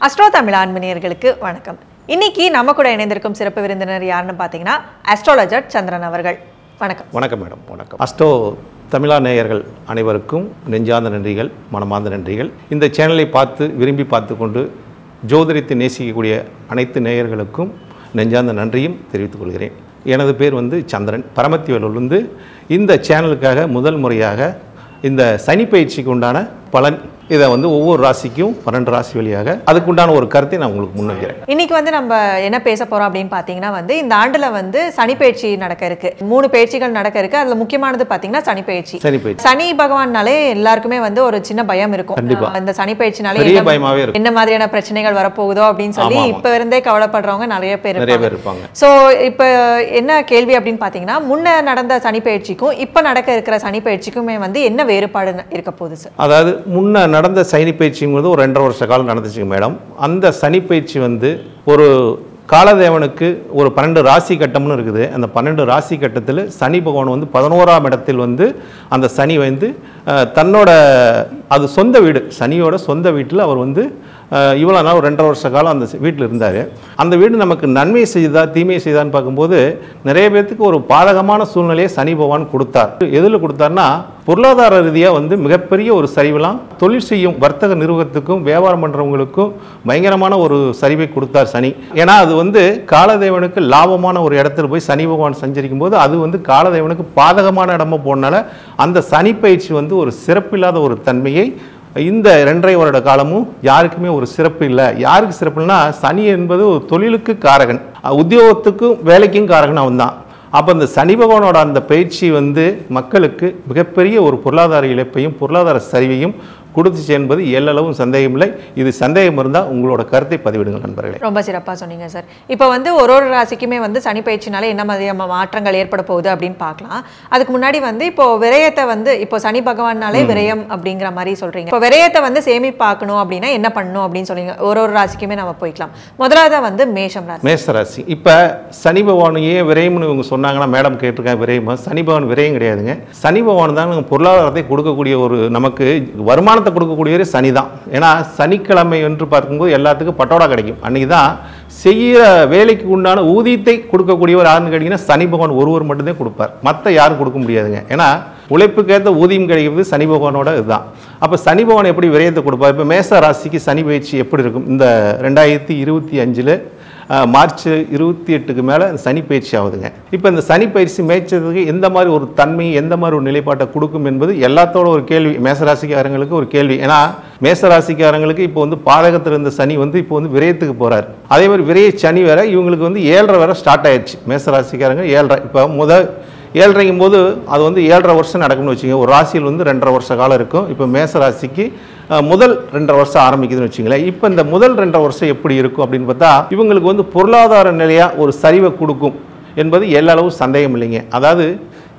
Astro Tamil ஆன்மீனியர்களுக்கு வணக்கம். இன்னைக்கு நம்ம கூட இணைந்திருக்கும் சிறப்பு விருந்தினர் யாருன்னு பார்த்தீங்கன்னா அஸ்ட்ராலஜர் சந்திரன் அவர்கள். வணக்கம். வணக்கம் மேடம். வணக்கம். அஸ்ட்ரோ தமிழா நேயர்கள் அனைவருக்கும் நெஞ்சார்ந்த நன்றிகள், மனமார்ந்த நன்றிகள். இந்த சேனலை விரும்பி பார்த்து கொண்டு ஜோதிடத்தை நேசிக்கக்கூடிய அனைத்து நேயர்களுக்கும் நெஞ்சார்ந்த நன்றியும் தெரிவித்துக் கொள்கிறேன். எனது பேர் சந்திரன், பரமத்திவேலூர்லேருந்து இந்த சேனலுக்காக முதல் முறையாக இந்த சனி பயிற்சிக்கு உண்டான பலன் இதை ஒவ்வொரு ராசிக்கும் 12 ராசி வழியாக அதுக்குண்டான ஒரு கருத்தை நான் உங்களுக்கு முன்வைக்கிறேன். இன்னைக்கு நம்ம என்ன பேச போறோம் அப்படின்னு பார்த்தீங்கன்னா இந்த ஆண்டுல சனி பயிற்சி நடக்க இருக்கு. 3 பயிற்சிகள் நடக்க இருக்கு. அதுல முக்கியமானது பார்த்தீங்கன்னா சனி பயிற்சி. சனி பகவான்னாலே எல்லாருக்குமே ஒரு சின்ன பயம் இருக்கும். இந்த சனி பயிற்சினாலே என்ன மாதிரியான பிரச்சனைகள் வரப்போகுதோ அப்படின்னு சொல்லி இப்ப இருந்தே கவலைப்படுறவங்க நிறைய பேர் இருப்பாங்க. சோ இப்ப என்ன கேள்வி அப்படின்னு பார்த்தீங்கன்னா, முன்ன நடந்த சனி பயிற்சிக்கும் இப்ப நடக்க இருக்கிற சனி பயிற்சிக்குமே என்ன வேறுபாடு இருக்க போகுது சார்? அதாவது முன்ன நடந்த சனி பயிற்சிங்கிறது ஒரு 2.5 வருஷ காலம் நடந்துச்சுங்க மேடம். அந்த சனி பயிற்சி ஒரு காலதேவனுக்கு ஒரு 12 ராசி கட்டம்னு இருக்குது. அந்த 12 ராசி கட்டத்தில் சனி பகவான் 11ஆம் இடத்தில் அந்த சனி தன்னோட அது சொந்த வீடு, சனியோட சொந்த வீட்டில் அவர் இவ்வளோ நாள் ஒரு 2.5 வருஷ காலம் அந்த வீட்டில் இருந்தார். அந்த வீடு நமக்கு நன்மை செய்தா தீமை செய்தான்னு பார்க்கும்போது நிறைய பேர்த்துக்கு ஒரு பாதகமான சூழ்நிலையை சனி பகவான் கொடுத்தார். எதில் கொடுத்தார்னா, பொருளாதார ரீதியாக மிகப்பெரிய ஒரு சரிவெல்லாம் தொழில் செய்யும் வர்த்தக நிறுவனத்துக்கும் வியாபாரம் பண்ணுறவங்களுக்கும் பயங்கரமான ஒரு சரிவை கொடுத்தார் சனி. ஏன்னா அது காலதேவனுக்கு லாபமான ஒரு இடத்துல போய் சனி பகவான் சஞ்சரிக்கும் போது அது காலதேவனுக்கு பாதகமான இடமா போனால அந்த சனி பயிற்சி ஒரு சிறப்பில்லாத ஒரு தன்மையை இந்த 2.5 வருட காலமும் யாருக்குமே ஒரு சிறப்பு இல்லை. யாருக்கு சிறப்புனா, சனி என்பது ஒரு தொழிலுக்கு காரகன், உத்தியோகத்துக்கும் வேலைக்கும் காரகன் அவன் தான். அப்போ இந்த சனி பகவானோட அந்த பயிற்சி மக்களுக்கு மிகப்பெரிய ஒரு பொருளாதார இழப்பையும் பொருளாதார சரிவையும் கொடுத்துச்சு என்பது எல்லளவும் சந்தேகம் இல்லை. இது சந்தேகம் இருந்தால் உங்களோட கருத்தை பதிவிடுங்கள் நண்பர்களே. ரொம்ப சிறப்பாக சொன்னீங்க சார். இப்போ ஒரு ராசிக்குமே சனி பயிற்சினால என்ன மாதிரியான மாற்றங்கள் ஏற்பட போகுது அப்படின்னு பார்க்கலாம். அதுக்கு முன்னாடி இப்போ விரயத்தை இப்போ சனி பகவானாலே விரயம் அப்படிங்கிற மாதிரி சொல்றீங்க. இப்போ விரயத்தை சேமிப்பாக்கணும் அப்படின்னா என்ன பண்ணணும் அப்படின்னு சொல்றீங்க. ஒரு ராசிக்குமே நம்ம போய்க்கலாம். முதலாவது மேஷம் ராசி. மேஷ ராசி. இப்போ சனி பகவான் ஏன் விரயம்னு இவங்க சொன்னாங்கன்னா, மேடம் கேட்டிருக்கேன் விரயமா? சனி பகவான் விரயம் கிடையாதுங்க. சனி பகவான் தான் பொருளாதாரத்தை கொடுக்கக்கூடிய ஒரு நமக்கு வருமானத்தை கொடுக்கக்கூடிய சனி தான். ஏன்னா சனிக்கிழமை என்று பார்க்கும்போது எல்லாத்துக்கும் பட்டோடா கிடைக்கும். அன்னைக்கு தான் செய்கிற வேலைக்கு உண்டான ஊதியத்தை கொடுக்கக்கூடியவர் யாருன்னு கேட்டீங்கன்னா சனி பகவான் ஒருவர் மட்டும்தான் கொடுப்பார். மற்ற யாரும் கொடுக்க முடியாதுங்க. ஏன்னா உழைப்புக்கேற்ற ஊதியம் கிடைக்கிறது சனி பகவானோட இதுதான். அப்போ சனி பகவான் எப்படி விரயத்தை கொடுப்பார்? இப்போ மேச ராசிக்கு சனி பயிற்சி எப்படி இருக்கும்? இந்த 2025 மார்ச் 28க்கு மேலே சனி பயிற்சி ஆகுதுங்க. இப்போ இந்த சனி பயிற்சி மேய்ச்சதுக்கு எந்த மாதிரி ஒரு தன்மை, எந்த மாதிரி ஒரு நிலைப்பாட்டை கொடுக்கும் என்பது எல்லாத்தோட ஒரு கேள்வி, மேசராசிக்காரங்களுக்கு ஒரு கேள்வி. ஏன்னா மேசராசிக்காரங்களுக்கு இப்போ பாதகத்தில் இருந்த சனி இப்போ விரயத்துக்கு போகிறார். அதே மாதிரி விரய சனி வேற இவங்களுக்கு 7.5 வேற ஸ்டார்ட் ஆயிடுச்சு. மேசராசிக்காரங்க 7.5. இப்போ முதல் 7.5ங்கும் போது அது 7.5 வருஷம் நடக்கும்னு வச்சுக்கோங்க. ஒரு ராசியில் 2.5 வருஷ காலம் இருக்கும். இப்போ மேச ராசிக்கு முதல் 2.5 வருஷம் ஆரம்பிக்குதுன்னு வச்சுங்களேன். இப்போ இந்த முதல் 2.5 வருஷம் எப்படி இருக்கும் அப்படின்னு பார்த்தா, இவங்களுக்கு பொருளாதார நிலையாக ஒரு சரிவை கொடுக்கும் என்பது எல்லளவும் சந்தேகம் இல்லைங்க. அதாவது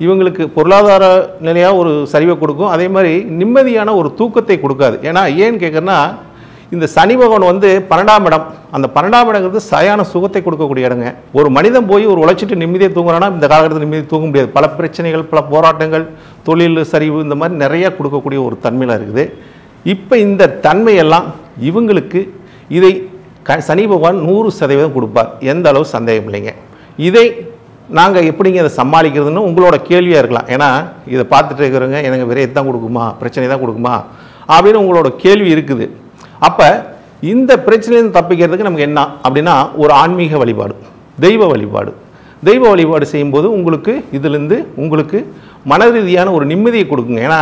இவங்களுக்கு பொருளாதார நிலையாக ஒரு சரிவை கொடுக்கும். அதே மாதிரி நிம்மதியான ஒரு தூக்கத்தை கொடுக்காது. ஏன்னா ஏன்னு கேட்குறேன்னா, இந்த சனி பகவான் 12ஆம் இடம், அந்த 12ஆம் இடங்கிறது சயான சுகத்தை கொடுக்கக்கூடிய இடங்க. ஒரு மனிதன் போய் ஒரு உழைச்சிட்டு நிம்மதியை தூங்குறான்னா இந்த காலகட்டத்தில் நிம்மதி தூங்க முடியாது. பல பிரச்சனைகள், பல போராட்டங்கள், தொழில் சரிவு, இந்த மாதிரி நிறைய கொடுக்கக்கூடிய ஒரு தன்மையில் இருக்குது. இப்போ இந்த தன்மையெல்லாம் இவங்களுக்கு இதை சனி பகவான் 100% கொடுப்பார். எந்த அளவு சந்தேகம் இல்லைங்க. இதை நாங்கள் எப்படிங்க அதை சமாளிக்கிறதுன்னு உங்களோட கேள்வியாக இருக்கலாம். ஏன்னா இதை பார்த்துட்டு இருக்கிறவங்க எனக்கு விரையை தான் கொடுக்குமா, பிரச்சனை தான் கொடுக்குமா அப்படின்னு உங்களோட கேள்வி இருக்குது. அப்போ இந்த பிரச்சனையிலிருந்து தப்பிக்கிறதுக்கு நமக்கு என்ன அப்படின்னா, ஒரு ஆன்மீக வழிபாடு, தெய்வ வழிபாடு செய்யும்போது உங்களுக்கு இதிலிருந்து உங்களுக்கு மன ரீதியான ஒரு நிம்மதியை கொடுக்குங்க. ஏன்னா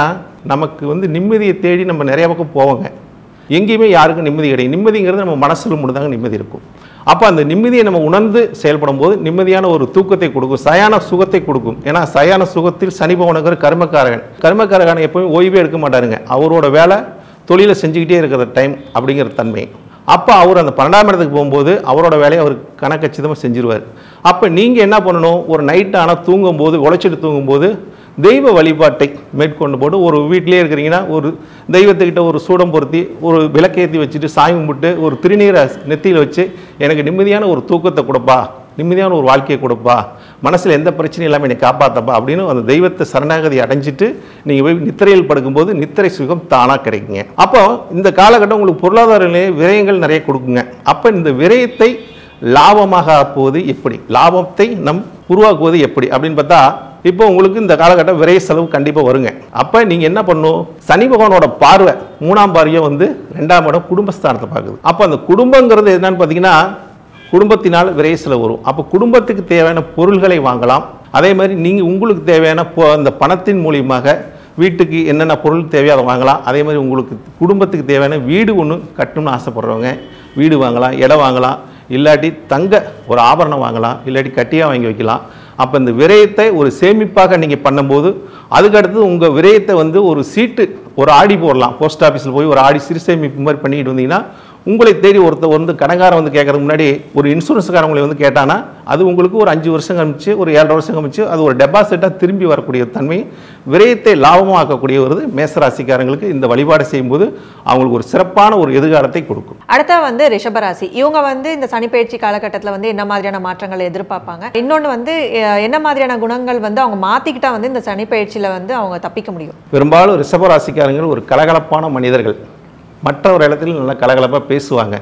நமக்கு நிம்மதியை தேடி நம்ம நிறைய பக்கம் போவோங்க. எங்கேயுமே யாருக்கும் நிம்மதி கிடையாது. நிம்மதிங்கிறது நம்ம மனசில் மட்டும்தாங்க நிம்மதி இருக்கும். அப்போ அந்த நிம்மதியை நம்ம உணர்ந்து செயல்படும் போது நிம்மதியான ஒரு தூக்கத்தை கொடுக்கும், சயான சுகத்தை கொடுக்கும். ஏன்னா சயான சுகத்தில் சனி பகவானுங்கிற கர்மக்காரகன் எப்போயும் ஓய்வே எடுக்க மாட்டாருங்க. அவரோட வேலை தொழிலை செஞ்சுக்கிட்டே இருக்கிற டைம் அப்படிங்கிற தன்மை. அப்போ அவர் அந்த 12ஆம் இடத்துக்கு போகும்போது அவரோட வேலையை அவர் கணக்கச்சிதமாக செஞ்சிருவார். அப்போ நீங்கள் என்ன பண்ணணும், ஒரு நைட்டு ஆனால் தூங்கும்போது, உழைச்சிட்டு தூங்கும்போது தெய்வ வழிபாட்டை மேற்கொண்டு போட்டு, ஒரு வீட்டிலே இருக்கிறீங்கன்னா ஒரு தெய்வத்துக்கிட்ட ஒரு சூடம் பொருத்தி ஒரு விளக்கேற்றி வச்சுட்டு சாமி கும்பிட்டு ஒரு திருநீரை நெத்தியில் வச்சு எனக்கு நிம்மதியான ஒரு தூக்கத்தை கொடுப்பா, நிம்மதியான ஒரு வாழ்க்கையை கொடுப்பா, மனசில் எந்த பிரச்சனையும் இல்லாமல் என்னை காப்பாற்றப்பா அப்படின்னு அந்த தெய்வத்தை சரணாகதி அடைஞ்சிட்டு நீங்கள் போய் நித்திரையில் படுக்கும்போது நித்திரை சுகம் தானாக கிடைக்குங்க. அப்போ இந்த காலகட்டம் உங்களுக்கு பொருளாதார விரயங்கள் நிறைய கொடுக்குங்க. அப்போ இந்த விரயத்தை லாபமாக ஆக்குவது எப்படி, லாபத்தை நம் உருவாக்குவது எப்படி அப்படின்னு பார்த்தா, இப்போ உங்களுக்கு இந்த காலகட்டம் விரைய செலவு கண்டிப்பாக வருங்க. அப்போ நீங்கள் என்ன பண்ணணும், சனி பகவானோட பார்வை 3ஆம் பார்வையை வந்து 2ஆம் இடம் குடும்பஸ்தானத்தை பார்க்குது. அப்போ அந்த குடும்பங்கிறது என்னன்னு பார்த்தீங்கன்னா, குடும்பத்தினால் விரைய செலவு வரும். அப்போ குடும்பத்துக்கு தேவையான பொருள்களை வாங்கலாம். அதே மாதிரி நீங்கள் உங்களுக்கு தேவையான அந்த பணத்தின் மூலியமாக வீட்டுக்கு என்னென்ன பொருள் தேவையோ அதை வாங்கலாம். அதே மாதிரி உங்களுக்கு குடும்பத்துக்கு தேவையான வீடு ஒன்று கட்டணும்னு ஆசைப்படுறவங்க வீடு வாங்கலாம், இடம் வாங்கலாம், இல்லாட்டி தங்க ஒரு ஆபரணம் வாங்கலாம், இல்லாட்டி கட்டியாக வாங்கி வைக்கலாம். அப்போ இந்த விரயத்தை ஒரு சேமிப்பாக நீங்கள் பண்ணும்போது அதுக்கடுத்து உங்கள் விரயத்தை வந்து ஒரு சீட்டு ஒரு ஆடி போடலாம். போஸ்ட் ஆஃபீஸில் போய் ஒரு ஆடி சிறு சேமிப்பு மாதிரி பண்ணிட்டு வந்தீங்கன்னா உங்களை தேடி ஒருத்தர் வந்து கடைக்காரன் வந்து கேட்கறதுக்கு முன்னாடி ஒரு இன்சூரன்ஸ்காரங்களை வந்து கேட்டானா அது உங்களுக்கு ஒரு 5 வருஷம் கழிச்சு ஒரு 7 வருஷம் கழிச்சு அது ஒரு டெபாசிட்டாக திரும்பி வரக்கூடிய தன்மை விரயத்தை லாபமாக்கக்கூடிய ஒரு மேசராசிக்காரங்களுக்கு இந்த வழிபாடு செய்யும்போது அவங்களுக்கு ஒரு சிறப்பான ஒரு எதிர்காலத்தை கொடுக்கும். அடுத்த வந்து ரிஷபராசி, இவங்க வந்து இந்த சனிப்பெயர்ச்சி காலகட்டத்தில் வந்து என்ன மாதிரியான மாற்றங்களை எதிர்பார்ப்பாங்க, இன்னொன்று வந்து என்ன மாதிரியான குணங்கள் வந்து அவங்க மாற்றிக்கிட்டா வந்து இந்த சனிப்பெயர்ச்சியில் வந்து அவங்க தப்பிக்க முடியும்? பெரும்பாலும் ரிஷபராசிக்காரங்கள் ஒரு கலகலப்பான மனிதர்கள், மற்ற ஒரு இடத்துல நல்லா கலகலப்பாக பேசுவாங்க,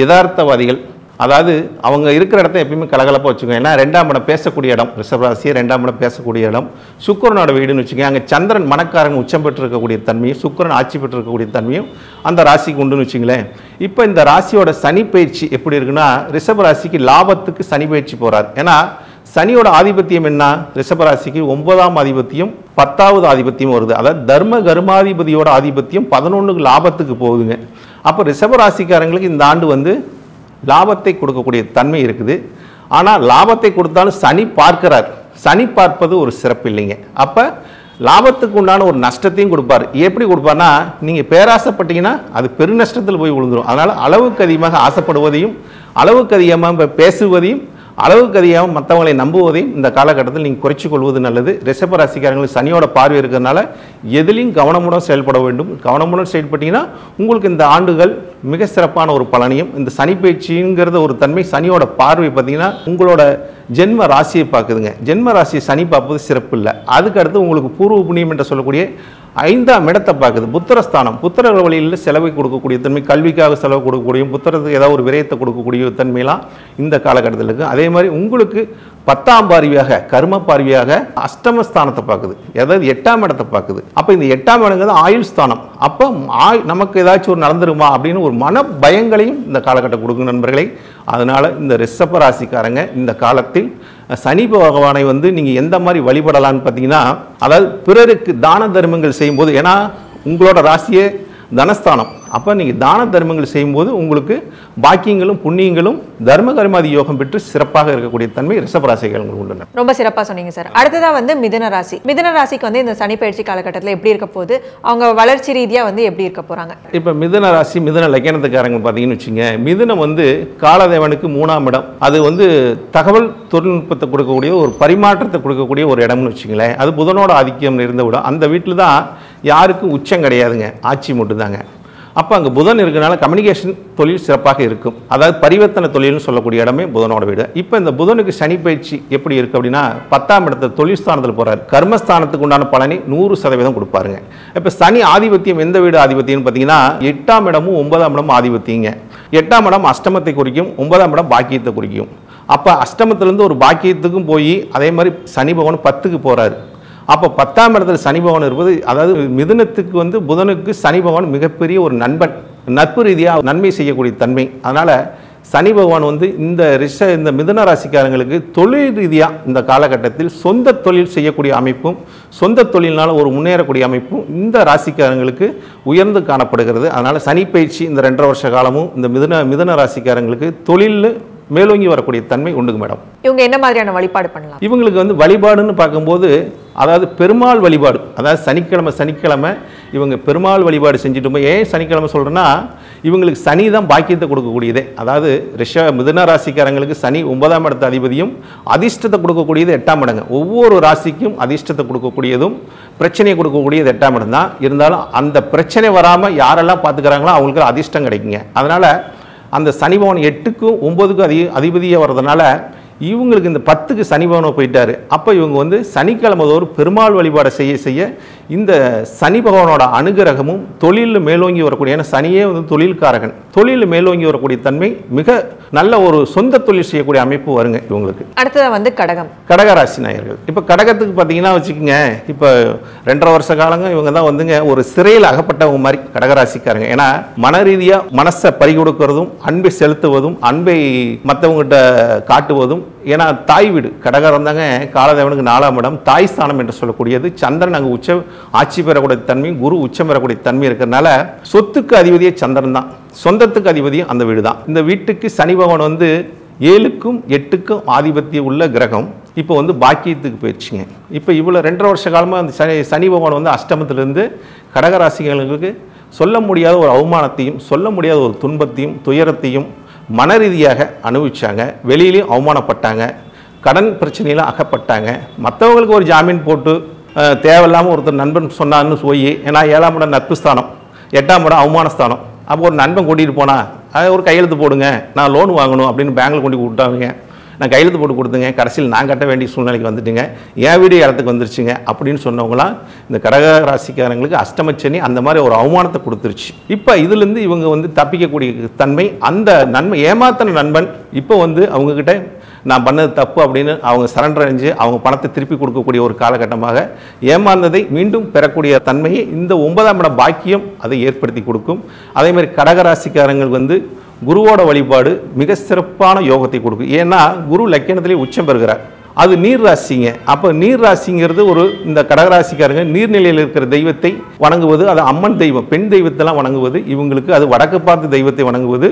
யதார்த்தவாதிகள். அதாவது அவங்க இருக்கிற இடத்த எப்பயுமே கலகலப்பாக வச்சுக்கோங்க. ஏன்னா 2ஆம் இடம் பேசக்கூடிய இடம், ரிஷபராசியை 2ஆம் இடம் பேசக்கூடிய இடம், சுக்கிரனோட வீடுன்னு வச்சுக்கோங்க. அங்கே சந்திரன் மணக்காரன் உச்சம் பெற்றிருக்கக்கூடிய தன்மையும் சுக்கிரன் ஆட்சி பெற்றிருக்கக்கூடிய தன்மையும் அந்த ராசிக்கு உண்டுன்னு வச்சுங்களேன். இப்போ இந்த ராசியோட சனி பயிற்சி எப்படி இருக்குன்னா, ரிஷபராசிக்கு லாபத்துக்கு சனி பயிற்சி போகிறார். ஏன்னா சனியோட ஆதிபத்தியம் என்ன, ரிஷபராசிக்கு 9ஆம் ஆதிபத்தியம் 10வது ஆதிபத்தியம் வருது. அதாவது தர்ம கர்மாதிபதியோட ஆதிபத்தியம் 11க்கு லாபத்துக்கு போகுதுங்க. அப்போ ரிஷபராசிக்காரங்களுக்கு இந்த ஆண்டு வந்து லாபத்தை கொடுக்கக்கூடிய தன்மை இருக்குது. ஆனால் லாபத்தை கொடுத்தாலும் சனி பார்க்கிறார். சனி பார்ப்பது ஒரு சிறப்பு இல்லைங்க. அப்போ லாபத்துக்கு உண்டான ஒரு நஷ்டத்தையும் கொடுப்பார். எப்படி கொடுப்பார்னா, நீங்கள் பேராசைப்பட்டீங்கன்னா அது பெருநஷ்டத்தில் போய் விழுந்துடும். அதனால் அளவுக்கு அதிகமாக ஆசைப்படுவதையும் அளவுக்கு அதிகமாக பேசுவதையும் அளவுக்கு அதிகமாக மற்றவங்களை நம்புவதையும் இந்த காலகட்டத்தில் நீங்கள் குறைச்சி கொள்வது நல்லது. ரிஷபராசிக்காரங்களுக்கு சனியோட பார்வை இருக்கிறதுனால எதிலையும் கவனமுடன் செயல்பட வேண்டும். கவனமுடன் செயல்பட்டீங்கன்னா உங்களுக்கு இந்த ஆண்டுகள் மிக சிறப்பான ஒரு பலனையும், இந்த சனி பயிற்சிங்கிறத ஒரு தன்மை சனியோட பார்வை பார்த்தீங்கன்னா உங்களோட ஜென்ம ராசியை பார்க்குதுங்க. ஜென்ம ராசியை சனி பார்ப்பது சிறப்பு இல்லை. அதுக்கடுத்து உங்களுக்கு பூர்வ புண்ணியம் என்று சொல்லக்கூடிய 5ஆம் இடத்தை பார்க்குது. புத்திரஸ்தானம், புத்திர வழியில் செலவை கொடுக்கக்கூடிய தன்மை, கல்விக்காக செலவு கொடுக்கக்கூடிய, புத்திரத்துக்கு ஏதாவது ஒரு விரயத்தை கொடுக்கக்கூடிய தன்மையெல்லாம் இந்த காலகட்டத்தில் இருக்குது. அதே மாதிரி உங்களுக்கு 10ஆம் பார்வையாக கர்ம பார்வையாக அஷ்டமஸ்தானத்தை பார்க்குது, அதாவது 8ஆம் இடத்தை பார்க்குது. அப்போ இந்த 8ஆம் இடங்கிறது ஆயுள் ஸ்தானம். அப்போ நமக்கு ஏதாச்சும் ஒரு நடந்துருமா அப்படின்னு ஒரு மன பயங்களையும் இந்த காலகட்டம் கொடுக்கும் நண்பர்களை. அதனால் இந்த ரிஷப ராசிக்காரங்க இந்த காலத்தில் சனி பகவானை வந்து நீங்கள் எந்த மாதிரி வழிபடலான்னு பார்த்தீங்கன்னா, அதாவது பிறருக்கு தான தர்மங்கள் செய்யும்போது, ஏன்னா உங்களோட ராசியே தனஸ்தானம். அப்போ நீங்கள் தான தர்மங்கள் செய்யும்போது உங்களுக்கு பாக்கியங்களும் புண்ணியங்களும் தர்ம கர்மாதி யோகம் பெற்று சிறப்பாக இருக்கக்கூடிய தன்மை ரிஷபராசிகளுக்கு உள்ளன. ரொம்ப சிறப்பாக சொன்னீங்க சார். அடுத்ததாக வந்து மிதுன ராசி. மிதுன ராசிக்கு வந்து இந்த சனி பயிற்சி காலகட்டத்தில் எப்படி இருக்க போகுது, அவங்க வளர்ச்சி ரீதியாக வந்து எப்படி இருக்க போகிறாங்க? இப்போ மிதுன ராசி மிதுன லக்கணத்துக்காரங்க பார்த்தீங்கன்னு வச்சுங்க, மிதுனம் வந்து காலதேவனுக்கு 3ஆம் இடம். அது வந்து தகவல் தொழில்நுட்பத்தை கொடுக்கக்கூடிய ஒரு பரிமாற்றத்தை கொடுக்கக்கூடிய ஒரு இடம்னு வச்சுங்களேன். அது புதனோட ஆதிக்கம் இருந்த விடம். அந்த வீட்டில் தான் யாருக்கும் உச்சம் கிடையாதுங்க, ஆட்சி மட்டும்தாங்க. அப்போ அங்கே புதன் இருக்கிறனால கம்யூனிகேஷன் தொழில் சிறப்பாக இருக்கும். அதாவது பரிவர்த்தனை தொழில்னு சொல்லக்கூடிய இடமே புதனோட வீடு. இப்போ இந்த புதனுக்கு சனி பயிற்சி எப்படி இருக்குது அப்படின்னா, 10ஆம் இடத்துல தொழில் ஸ்தானத்தில் போகிறார். கர்மஸ்தானத்துக்கு உண்டான பலனை 100% கொடுப்பாருங்க. இப்போ சனி ஆதிபத்தியம் எந்த வீடு ஆதிபத்தியம்னு பார்த்தீங்கன்னா, 8ஆம் இடமும் 9ஆம் இடமும் ஆதிபத்தியங்க. 8ஆம் இடம் அஷ்டமத்தை குறிக்கும், 9ஆம் இடம் பாக்கியத்தை குறிக்கும். அப்போ அஷ்டமத்திலேருந்து ஒரு பாக்கியத்துக்கும் போய் அதே மாதிரி சனி பகவான் 10க்கு போகிறாரு. அப்போ 10ஆம் இடத்துல சனி பகவான் இருப்பது, அதாவது மிதுனத்துக்கு வந்து புதனுக்கு சனி பகவான் மிகப்பெரிய ஒரு நண்பன், நட்பு ரீதியாக நன்மை செய்யக்கூடிய தன்மை. அதனால் சனி பகவான் வந்து இந்த மிதுன ராசிக்காரங்களுக்கு தொழில் ரீதியாக இந்த காலகட்டத்தில் சொந்த தொழில் செய்யக்கூடிய அமைப்பும் சொந்த தொழிலினால் ஒரு முன்னேறக்கூடிய அமைப்பும் இந்த ராசிக்காரங்களுக்கு உயர்ந்து காணப்படுகிறது. அதனால் சனி பயிற்சி இந்த 2.5 வருஷ காலமும் இந்த மிதுன ராசிக்காரங்களுக்கு தொழில் மேலோங்கி வரக்கூடிய தன்மை உண்டுங்க மேடம். இவங்க என்ன மாதிரியான வழிபாடு பண்ணலாம்? இவங்களுக்கு வந்து வழிபாடுன்னு பார்க்கும்போது, அதாவது பெருமாள் வழிபாடு, அதாவது சனிக்கிழமை இவங்க பெருமாள் வழிபாடு செஞ்சுட்டு போய், ஏன் சனிக்கிழமை சொல்கிறேன்னா, இவங்களுக்கு சனி தான் பாக்கியத்தை கொடுக்கக்கூடியதே. அதாவது மிதுன ராசிக்காரங்களுக்கு சனி 9ஆம் இடத்து அதிபதியும் அதிர்ஷ்டத்தை கொடுக்கக்கூடியது 8ஆம் இடங்க. ஒவ்வொரு ராசிக்கும் அதிர்ஷ்டத்தை கொடுக்கக்கூடியதும் பிரச்சனையை கொடுக்கக்கூடியது 8ஆம் இடம் தான். இருந்தாலும் அந்த பிரச்சனை வராமல் யாரெல்லாம் பார்த்துக்கிறாங்களோ அவங்களுக்கு அதிர்ஷ்டம் கிடைக்குங்க. அதனால் அந்த சனி பகவான் 8க்கும் 9க்கும் அதிபதியாக வர்றதுனால இவங்களுக்கு இந்த 10க்கு சனி பகவான் போயிட்டாரு. அப்போ இவங்க வந்து சனிக்கிழமை ஒரு பெருமாள் வழிபாடை செய்ய இந்த சனி பகவானோட அனுகிரகமும் தொழிலில் மேலோங்கி வரக்கூடிய, ஏன்னா சனியே வந்து தொழில்காரகன், தொழிலில் மேலோங்கி வரக்கூடிய தன்மை, மிக நல்ல ஒரு சொந்த தொழில் செய்யக்கூடிய அமைப்பு வருங்க இவங்களுக்கு. அடுத்தது வந்து கடகம், கடகராசி நாயர்கள். இப்போ கடகத்துக்கு பார்த்தீங்கன்னா வச்சுக்கோங்க, இப்போ 2.5 வருஷ காலங்க இவங்க தான் வந்துங்க ஒரு சிறையில் அகப்பட்டவங்க மாதிரி கடகராசிக்காரங்க. ஏன்னா மன ரீதியாக மனசை பறிகொடுக்கிறதும், அன்பை செலுத்துவதும், அன்பை மற்றவங்ககிட்ட காட்டுவதும். ஏன்னா தாய் வீடு கடகரம் தாங்க காலதேவனுக்கு 4ஆம் இடம், தாய் ஸ்தானம் என்று சொல்லக்கூடியது. சந்திரன் அங்கே உச்ச ஆட்சி பெறக்கூடிய தன்மை, குரு உச்சம் பெறக்கூடிய தன்மை இருக்கிறதுனால சொத்துக்கு அதிபதியே சந்திரன் தான், சொந்தத்துக்கு அதிபதியும் அந்த வீடு தான். இந்த வீட்டுக்கு சனி பகவான் வந்து 7க்கும் 8க்கும் ஆதிபத்தியம் உள்ள கிரகம். இப்போ வந்து பாக்கியத்துக்கு போயிடுச்சுங்க. இப்போ இவ்வளோ 2.5 வருஷ காலமாக அந்த சனி பகவான் வந்து அஷ்டமத்திலிருந்து கடகராசிகளுக்கு சொல்ல முடியாத ஒரு அவமானத்தையும், சொல்ல முடியாத ஒரு துன்பத்தையும், துயரத்தையும் மன ரீதியாக அனுபவிச்சாங்க. வெளியிலையும் அவமானப்பட்டாங்க, கடன் பிரச்சனையில் அகப்பட்டாங்க. மற்றவங்களுக்கு ஒரு ஜாமீன் போட்டு தேவையில்லாமல் ஒருத்தர் நண்பன் சொன்னான்னு போய், ஏன்னா 7ஆம் இடம் நட்பு ஸ்தானம், 8ஆம் இடம் அவமான ஸ்தானம். அப்போ ஒரு நண்பன் கூட்டிகிட்டு போனால் அது ஒரு கையெழுத்து போடுங்க, நான் லோன் வாங்கணும் அப்படின்னு பேங்கில் கொண்டு விட்டாங்க. நான் கையெழுத்து போட்டு கொடுத்துங்க, கடைசியில் நான் கட்ட வேண்டிய சூழ்நிலைக்கு வந்துட்டுங்க, என் வீடு இடத்துக்கு வந்துருச்சுங்க அப்படின்னு சொன்னவங்களாம் இந்த கடக ராசிக்காரங்களுக்கு அஷ்டமச்சனி அந்த மாதிரி ஒரு அவமானத்தை கொடுத்துருச்சு. இப்போ இதுலேருந்து இவங்க வந்து தப்பிக்கக்கூடிய தன்மை, அந்த நன்மை ஏமாத்தின நண்பன் இப்போ வந்து அவங்கக்கிட்ட நான் பண்ணது தப்பு அப்படின்னு அவங்க சரண்டர் அடைஞ்சு அவங்க பணத்தை திருப்பி கொடுக்கக்கூடிய ஒரு காலகட்டமாக ஏமாந்ததை மீண்டும் பெறக்கூடிய தன்மையை இந்த 9ஆம் இட பாக்கியம் அதை ஏற்படுத்தி கொடுக்கும். அதேமாதிரி கடகராசிக்காரங்கள் வந்து குருவோட வழிபாடு மிக சிறப்பான யோகத்தை கொடுக்கும். ஏன்னா குரு லக்கணத்திலே உச்சம் பெறுகிறார், அது நீர் ராசிங்க. அப்போ நீர் ராசிங்கிறது ஒரு இந்த கடகராசிக்காரங்க நீர்நிலையில் இருக்கிற தெய்வத்தை வணங்குவது, அது அம்மன் தெய்வம், பெண் தெய்வத்தெல்லாம் வணங்குவது, இவங்களுக்கு அது வடக்கு பார்த்து தெய்வத்தை வணங்குவது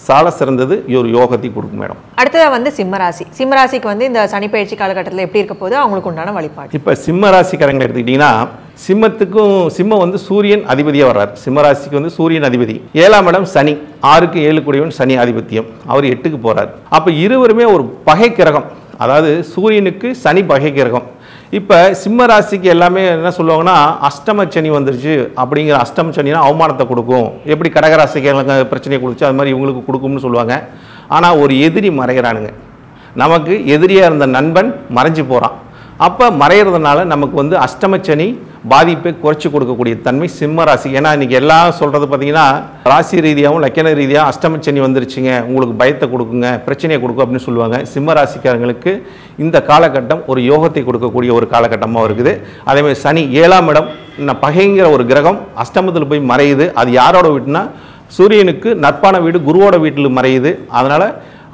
சால சிறந்தது ஒரு யோகத்தை கொடுக்கும் மேடம். அடுத்ததாக வந்து சிம்மராசி. சிம்மராசிக்கு வந்து இந்த சனி பயிற்சி காலகட்டத்தில் எப்படி இருக்க போது அவங்களுக்கு உண்டான வழிபாடு. இப்போ சிம்மராசிக்காரங்களை எடுத்துக்கிட்டிங்கன்னா, சிம்மம் வந்து சூரியன் அதிபதியாக வர்றார். சிம்மராசிக்கு வந்து சூரியன் அதிபதி, 7ஆம் இடம் சனி, 6க்கு 7 கூடியவன் சனி ஆதிபத்தியம், அவர் 8க்கு போகிறார். அப்போ இருவருமே ஒரு பகை கிரகம், அதாவது சூரியனுக்கு சனி பகை கிரகம். இப்போ சிம்ம ராசிக்கு எல்லாமே என்ன சொல்லுவாங்கன்னா அஷ்டம சனி வந்துருச்சு அப்படிங்கிற, அஷ்டம சனினா அவமானத்தை கொடுக்கும், எப்படி கடகராசிக்கு பிரச்சனையை கொடுத்து அது மாதிரி இவங்களுக்கு கொடுக்கும்னு சொல்லுவாங்க. ஆனால் ஒரு எதிரி மறைகிறானுங்க, நமக்கு எதிரியாக இருந்த நண்பன் மறைஞ்சு போகிறான். அப்போ மறைகிறதுனால நமக்கு வந்து அஷ்டமச்சனி பாதிப்பை குறைச்சி கொடுக்கக்கூடிய தன்மை சிம்ம ராசி. ஏன்னா இன்றைக்கி எல்லாம் சொல்கிறது பார்த்தீங்கன்னா ராசி ரீதியாகவும் லக்கண ரீதியாக அஷ்டமச்சனி வந்துருச்சுங்க, உங்களுக்கு பயத்தை கொடுக்குங்க, பிரச்சனையை கொடுக்கும் அப்படின்னு சொல்லுவாங்க. சிம்ம ராசிக்காரங்களுக்கு இந்த காலகட்டம் ஒரு யோகத்தை கொடுக்கக்கூடிய ஒரு காலகட்டமாக இருக்குது. அதேமாதிரி சனி 7ஆம் இடம் பகைங்கிற ஒரு கிரகம் அஷ்டமத்தில் போய் மறையுது. அது யாரோட வீட்டுனா சூரியனுக்கு நட்பான வீடு குருவோட வீட்டில் மறையுது. அதனால்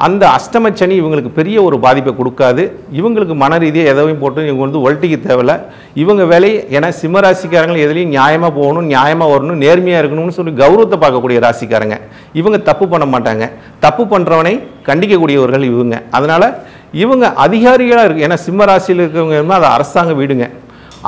அந்த அஷ்டமச்சனி இவங்களுக்கு பெரிய ஒரு பாதிப்பை கொடுக்காது. இவங்களுக்கு மன ரீதியாக எதையும் போட்டு இவங்க வந்து ஒல்ட்டிக்கு தேவையில்லை. இவங்க வேலையை, ஏன்னா சிம்மராசிக்காரங்கள் எதுலேயும் நியாயமாக போகணும், நியாயமாக வரணும், நேர்மையாக இருக்கணும்னு சொல்லி கௌரவத்தை பார்க்கக்கூடிய ராசிக்காரங்க. இவங்க தப்பு பண்ண மாட்டாங்க, தப்பு பண்ணுறவனை கண்டிக்கக்கூடியவர்கள் இவங்க. அதனால் இவங்க அதிகாரிகளாக இருக்கு. ஏன்னா சிம்ம ராசியில் இருக்கிறவங்க அது அரசாங்க வீடுங்க,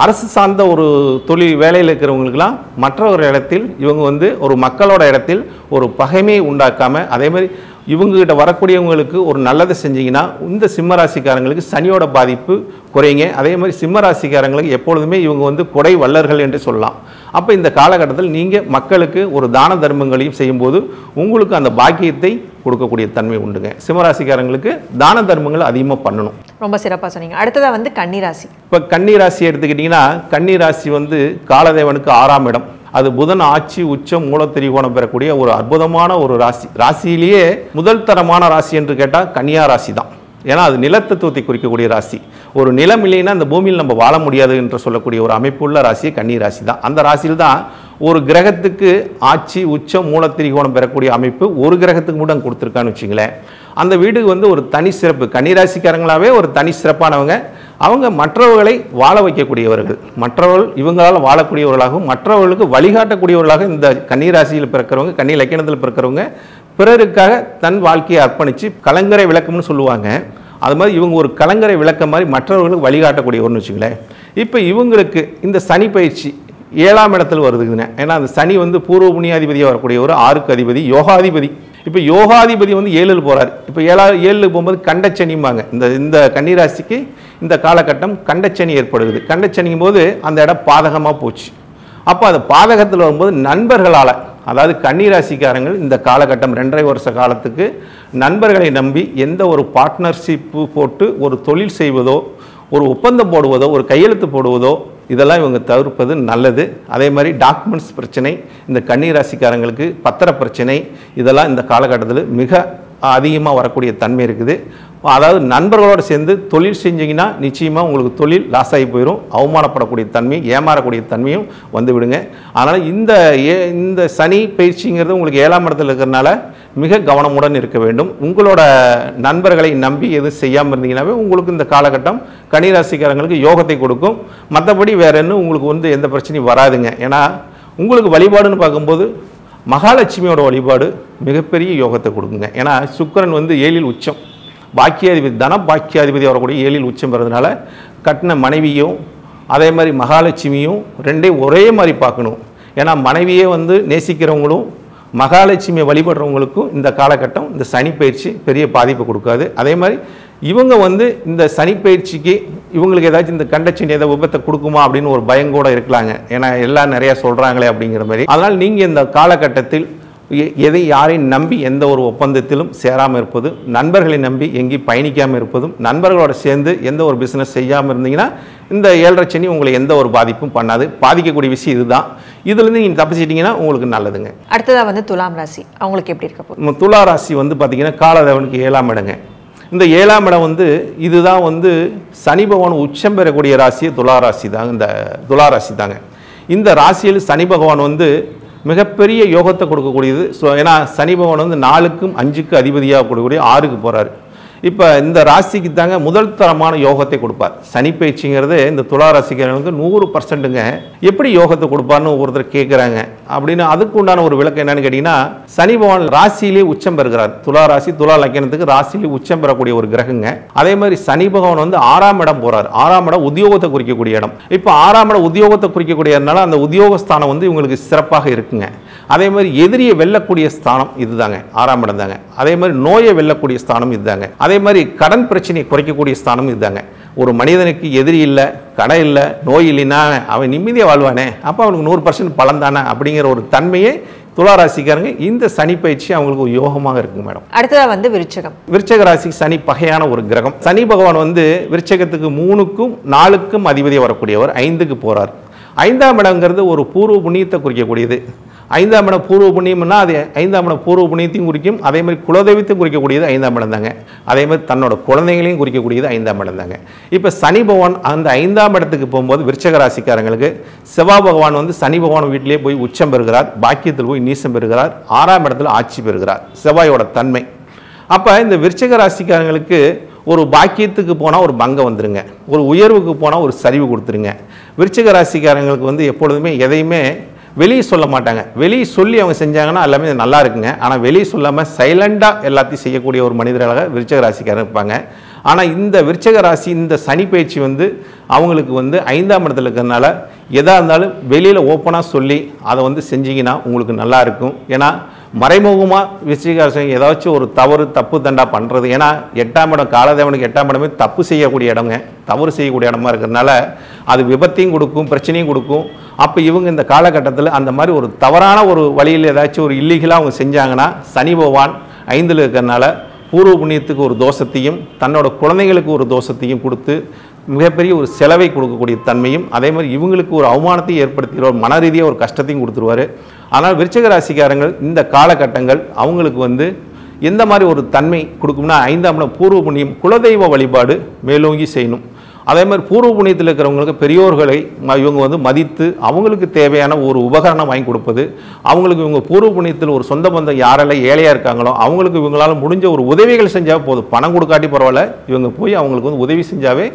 அரசு சார்ந்த ஒரு தொழில் வேலையில் இருக்கிறவங்களுக்கெல்லாம் மற்றொரு இடத்தில் இவங்க வந்து ஒரு மக்களோட இடத்தில் ஒரு பகைமையை உண்டாக்காமல், அதே மாதிரி இவங்ககிட்ட வரக்கூடியவங்களுக்கு ஒரு நல்லதை செஞ்சிங்கன்னா இந்த சிம்மராசிக்காரங்களுக்கு சனியோட பாதிப்பு குறையுங்க. அதே மாதிரி சிம்மராசிக்காரங்களுக்கு எப்பொழுதுமே இவங்க வந்து கொடை வல்லர்கள் என்று சொல்லலாம். அப்போ இந்த காலகட்டத்தில் நீங்கள் மக்களுக்கு ஒரு தான தர்மங்களையும் செய்யும்போது உங்களுக்கு அந்த பாக்கியத்தை கொடுக்கக்கூடிய தன்மை உண்டுங்க. சிம்மராசிக்காரங்களுக்கு தான தர்மங்கள் அதிகமாக பண்ணணும். ரொம்ப சிறப்பாக சொன்னீங்க. அடுத்ததாக வந்து கன்னிராசி. இப்போ கன்னிராசி எடுத்துக்கிட்டிங்கன்னா, கன்னிராசி வந்து காலதேவனுக்கு 6ஆம் இடம், அது புதன் ஆட்சி உச்சம் மூல திரிகோணம் பெறக்கூடிய ஒரு அற்புதமான ஒரு ராசி. ராசியிலேயே முதல் தரமான ராசி என்று கேட்டால் கன்னியா ராசி தான். ஏன்னா அது நிலத்தத்துவத்தை குறிக்கக்கூடிய ராசி. ஒரு நிலம் இல்லைன்னா இந்த பூமியில் நம்ம வாழ முடியாது என்று சொல்லக்கூடிய ஒரு அமைப்புள்ள ராசி கன்னி ராசி தான். அந்த ராசியில் தான் ஒரு கிரகத்துக்கு ஆட்சி உச்சம் மூல திரிகோணம் பெறக்கூடிய அமைப்பு ஒரு கிரகத்துக்கு மட்டும் கொடுத்துருக்கான்னு வச்சுங்களேன். அந்த வீடு வந்து ஒரு தனி சிறப்பு. கன்னிராசிக்காரங்களாவே ஒரு தனி சிறப்பானவங்க. அவங்க மற்றவர்களை வாழ வைக்கக்கூடியவர்கள், மற்றவர்கள் இவங்களால் வாழக்கூடியவர்களாகவும் மற்றவர்களுக்கு வழிகாட்டக்கூடியவர்களாக இந்த கன்னிராசியில் பிறக்கிறவங்க, கன்னி இலக்கணத்தில் பிறக்கிறவங்க பிறருக்காக தன் வாழ்க்கையை அர்ப்பணித்து கலங்கரை விளக்கம்னு சொல்லுவாங்க. அது மாதிரி இவங்க ஒரு கலங்கரை விளக்கம் மாதிரி மற்றவர்களுக்கு வழிகாட்டக்கூடியவர்னு வச்சுங்களேன். இப்போ இவங்களுக்கு இந்த சனி பயிற்சி 7ஆம் இடத்துல வருதுங்க. ஏன்னா அந்த சனி வந்து பூர்வ புண்ணியாதிபதியாக வரக்கூடிய ஒரு 6க்கு அதிபதி, யோகாதிபதி. இப்போ யோகாதிபதி வந்து 7ல் போகிறார். இப்போ 7ல் போகும்போது கண்டச்சனிம்பாங்க. இந்த கன்னிராசிக்கு இந்த காலகட்டம் கண்டச்சனி ஏற்படுகிறது. கண்டச்சனிங்கும் போது அந்த இடம் பாதகமாக போச்சு. அப்போ அது பாதகத்தில் வரும்போது நண்பர்களால், அதாவது கன்னி ராசிக்காரங்கள் இந்த காலகட்டம் 2.5 வருஷ காலத்துக்கு நண்பர்களை நம்பி எந்த ஒரு பார்ட்னர்ஷிப்பு போட்டு ஒரு தொழில் செய்வதோ, ஒரு ஒப்பந்தம் போடுவதோ, ஒரு கையெழுத்து போடுவதோ இதெல்லாம் இவங்க தவிர்ப்பது நல்லது. அதே மாதிரி டாக்குமெண்ட்ஸ் பிரச்சனை, இந்த கன்னி ராசிக்காரங்களுக்கு பத்திர பிரச்சனை, இதெல்லாம் இந்த காலகட்டத்தில் மிக அதிகமாக வரக்கூடிய தன்மை இருக்குது. அதாவது நண்பர்களோடு சேர்ந்து தொழில் செஞ்சிங்கன்னா நிச்சயமாக உங்களுக்கு தொழில் லாஸ் ஆகி போயிடும். அவமானப்படக்கூடிய தன்மை, ஏமாறக்கூடிய தன்மையும் வந்து விடுங்க. அதனால் இந்த சனி பயிற்சிங்கிறது உங்களுக்கு 7ஆம் இடத்துல இருக்கிறதுனால மிக கவனமுடன் இருக்க வேண்டும். உங்களோட நண்பர்களை நம்பி எதுவும் செய்யாமல் இருந்தீங்கன்னாவே உங்களுக்கு இந்த காலகட்டம் கன்னிராசிக்காரங்களுக்கு யோகத்தை கொடுக்கும். மற்றபடி வேற என்ன உங்களுக்கு வந்து எந்த பிரச்சனையும் வராதுங்க. ஏன்னா உங்களுக்கு வழிபாடுன்னு பார்க்கும்போது மகாலட்சுமியோட வழிபாடு மிகப்பெரிய யோகத்தை கொடுக்குங்க. ஏன்னா சுக்கிரன் வந்து 7இல் உச்சம், பாக்கியாதிபதி தன பாக்கியாதிபதி வரக்கூடிய 7இல் உச்சம் பெறதுனால கட்டின மனைவியும் அதே மாதிரி மகாலட்சுமியும் ரெண்டையும் ஒரே மாதிரி பார்க்கணும். ஏன்னா மனைவியே வந்து நேசிக்கிறவங்களும் மகாலட்சுமியை வழிபடுறவங்களுக்கும் இந்த காலகட்டம் இந்த சனி பயிற்சி பெரிய பாதிப்பு கொடுக்காது. அதே மாதிரி இவங்க வந்து இந்த சனி பயிற்சிக்கு இவங்களுக்கு ஏதாச்சும் இந்த கண்டச்சனி ஏதாவது விபத்தை கொடுக்குமா அப்படின்னு ஒரு பயம் கூட இருக்கலாங்க. ஏன்னா எல்லாம் நிறையா சொல்கிறாங்களே அப்படிங்கிற மாதிரி. அதனால் நீங்கள் இந்த காலகட்டத்தில் யாரையும் நம்பி எந்த ஒரு ஒப்பந்தத்திலும் சேராமல் இருப்பதும், நண்பர்களை நம்பி எங்கேயும் பயணிக்காமல் இருப்பதும், நண்பர்களோட சேர்ந்து எந்த ஒரு பிஸ்னஸ் செய்யாமல் இருந்தீங்கன்னா இந்த 7.5 சனி உங்களை எந்த ஒரு பாதிப்பும் பண்ணாது. பாதிக்கக்கூடிய விஷயம் இதுதான். இதுலேருந்து நீங்கள் தப்பிச்சிட்டிங்கன்னா உங்களுக்கு நல்லதுங்க. அடுத்ததாக வந்து துலாம் ராசி, அவங்களுக்கு எப்படி இருக்க? துலா ராசி வந்து பார்த்தீங்கன்னா காலதேவனுக்கு 7ஆம் இடங்க. இந்த 7ஆம் இடம் வந்து இதுதான் வந்து சனி பகவான் உச்சம் பெறக்கூடிய ராசியே துலா ராசி தாங்க. இந்த துலா ராசி தாங்க. இந்த ராசியில் சனி பகவான் வந்து மிகப்பெரிய யோகத்தை கொடுக்கக்கூடியது. ஏன்னா சனி பகவான் வந்து 4க்கும் 5க்கு அதிபதியாக கொடுக்கக்கூடிய 6க்கு போகிறாரு. இப்போ இந்த ராசிக்கு தாங்க முதல் தரமான யோகத்தை கொடுப்பார். சனி பயிற்சிங்கிறது இந்த துலா ராசிக்காரங்களுக்கு 100%ங்க. எப்படி யோகத்தை கொடுப்பார்னு ஒருத்தர் கேட்குறாங்க. அப்படின்னு அதுக்கு உண்டான ஒரு விளக்கம் என்னன்னு கேட்டிங்கன்னா, சனி பகவான் ராசியிலே உச்சம் பெறுகிறார். துலா ராசி துலா லக்கணத்துக்கு ராசியிலே உச்சம் பெறக்கூடிய ஒரு கிரகங்க. அதே மாதிரி சனி பகவான் வந்து 6ஆம் இடம் போகிறார். 6ஆம் இடம் உத்தியோகத்தை குறிக்கக்கூடிய இடம். இப்போ 6ஆம் இடம் உத்தியோகத்தை குறிக்கக்கூடியதுனால அந்த உத்தியோகஸ்தானம் வந்து இவங்களுக்கு சிறப்பாக இருக்குங்க. அதே மாதிரி எதிரியை வெல்லக்கூடிய ஸ்தானம் இதுதாங்க, 6ஆம் இடம் தாங்க. அதே மாதிரி நோயை வெல்லக்கூடிய ஸ்தானம் இதுதாங்க. அதே மாதிரி கடன் பிரச்சனையை குறைக்கக்கூடிய ஸ்தானம் இதுதாங்க. ஒரு மனிதனுக்கு எதிரி இல்லை, கடன் இல்லை, நோய் இல்லைன்னா அவன் நிம்மதியாக வாழ்வானே, அப்போ அவனுக்கு 100% பலன் தானே அப்படிங்கிற ஒரு தன்மையை துளாராசிக்காரங்க இந்த சனி பயிற்சி அவங்களுக்கு ஒரு யோகமாக இருக்குங்க மேடம். அடுத்ததாக வந்து விருச்சகம். விருச்சக ராசி சனி பகையான ஒரு கிரகம். சனி பகவான் வந்து விருச்சகத்துக்கு 3க்கும் 4க்கும் அதிபதியாக வரக்கூடியவர். 5க்கு போகிறார். 5ஆம் இடங்கிறது ஒரு பூர்வ புண்ணியத்தை குறிக்கக்கூடியது. 5ஆம் இடம் பூர்வ புண்ணியம்னா அது 5ஆம் இடம் பூர்வ புண்ணியத்தையும் குறிக்கும். அதே மாதிரி குலதெய்வத்தையும் குறிக்கக்கூடியது 5ஆம் இடம் தாங்க. அதே மாதிரி தன்னோட குழந்தைகளையும் குறிக்கக்கூடியது 5ஆம் இடம் தாங்க. இப்போ சனி பகவான் அந்த 5ஆம் இடத்துக்கு போகும்போது விருச்சக ராசிக்காரங்களுக்கு செவ்வாய் பகவான் வந்து சனி பகவான் வீட்டிலே போய் உச்சம் பெறுகிறார், பாக்கியத்தில் போய் நீசம் பெறுகிறார், 6ஆம் இடத்துல ஆட்சி பெறுகிறார். செவ்வாயோட தன்மை. அப்போ இந்த விருச்சக ராசிக்காரங்களுக்கு ஒரு பாக்கியத்துக்கு போனால் ஒரு பங்கம் வந்துருங்க, ஒரு உயர்வுக்கு போனால் ஒரு சரிவு கொடுத்துருங்க. விருச்சக ராசிக்காரங்களுக்கு வந்து எப்பொழுதுமே எதையுமே வெளியே சொல்ல மாட்டாங்க. வெளியே சொல்லி அவங்க செஞ்சாங்கன்னா எல்லாமே நல்லா இருக்குங்க. ஆனால் வெளியே சொல்லாமல் சைலண்டாக எல்லாத்தையும் செய்யக்கூடிய ஒரு மனிதர்களாக விருச்சக ராசிக்காரங்க இருப்பாங்க. ஆனால் இந்த விருச்சக ராசி இந்த சனி பயிற்சி வந்து அவங்களுக்கு வந்து 5ஆம் இடத்துல இருக்கிறதுனால எதாக இருந்தாலும் வெளியில் ஓப்பனாக சொல்லி அதை வந்து செஞ்சிங்கன்னா உங்களுக்கு நல்லா இருக்கும். ஏன்னா மறைமுகமாக விருச்சிக ராசி ஏதாச்சும் ஒரு தவறு தப்பு தண்டா பண்ணுறது. ஏன்னா 8ஆம் இடம் காலதேவனுக்கு 8ஆம் இடமே தப்பு செய்யக்கூடிய இடங்க, தவறு செய்யக்கூடிய இடமா இருக்கிறதுனால அது விபத்தையும் கொடுக்கும், பிரச்சனையும் கொடுக்கும். அப்போ இவங்க இந்த காலகட்டத்தில் அந்த மாதிரி ஒரு தவறான ஒரு வழியில் ஏதாச்சும் ஒரு இல்லீகலாக அவங்க செஞ்சாங்கன்னா சனி பகவான் 5ல் இருக்கிறதுனால பூர்வ புண்ணியத்துக்கு ஒரு தோஷத்தையும் தன்னோட குழந்தைங்களுக்கு ஒரு தோஷத்தையும் கொடுத்து மிகப்பெரிய ஒரு செலவை கொடுக்கக்கூடிய தன்மையும், அதே மாதிரி இவங்களுக்கு ஒரு அவமானத்தையும் ஏற்படுத்துகிற ஒரு மன ரீதியாக ஒரு கஷ்டத்தையும் கொடுத்துருவார். ஆனால் விருச்சிக ராசிக்காரங்கள் இந்த காலகட்டங்கள் அவங்களுக்கு வந்து எந்த மாதிரி ஒரு தன்மை கொடுக்கும்னா 5ஆம் இடம் பூர்வ புண்ணியம், குலதெய்வ வழிபாடு மேலோங்கி செய்யணும். அதே மாதிரி பூர்வ புண்ணியத்தில் இருக்கிறவங்களுக்கு பெரியோர்களை இவங்க வந்து மதித்து அவங்களுக்கு தேவையான ஒரு உபகரணம் வாங்கி கொடுப்பது, அவங்களுக்கு இவங்க பூர்வ புண்ணியத்தில் ஒரு சொந்த பந்தம் யாரெல்லாம் ஏழையாக இருக்காங்களோ அவங்களுக்கு இவங்களால் முடிஞ்ச ஒரு உதவிகள் செஞ்சால் போதும். பணம் கொடுக்காட்டி பரவாயில்ல, இவங்க போய் அவங்களுக்கு வந்து உதவி செஞ்சாவே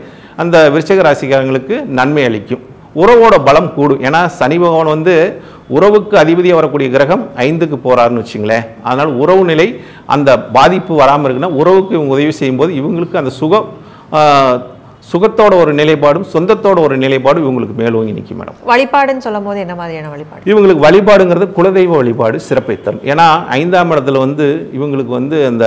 அந்த விருச்சிக ராசிக்காரங்களுக்கு நன்மை அளிக்கும். உறவோட பலம் கூடும். ஏன்னா சனி பகவான் வந்து உறவுக்கு அதிபதியாக வரக்கூடிய கிரகம் 5க்கு போகிறாருன்னு வச்சுங்களேன். அதனால் உறவு நிலை அந்த பாதிப்பு வராமல் இருக்குன்னா உறவுக்கு இவங்க உதவி செய்யும்போது இவங்களுக்கு அந்த சுகத்தோட ஒரு நிலைப்பாடும் சொந்தத்தோட ஒரு நிலைப்பாடும் இவங்களுக்கு மேலோங்கி நிற்கும் மேடம். வழிபாடுன்னு சொல்லும் போது என்ன மாதிரியான வழிபாடு? இவங்களுக்கு வழிபாடுங்கிறது குலதெய்வ வழிபாடு சிறப்பை தரும். ஏன்னா 5ஆம் இடத்துல வந்து இவங்களுக்கு வந்து அந்த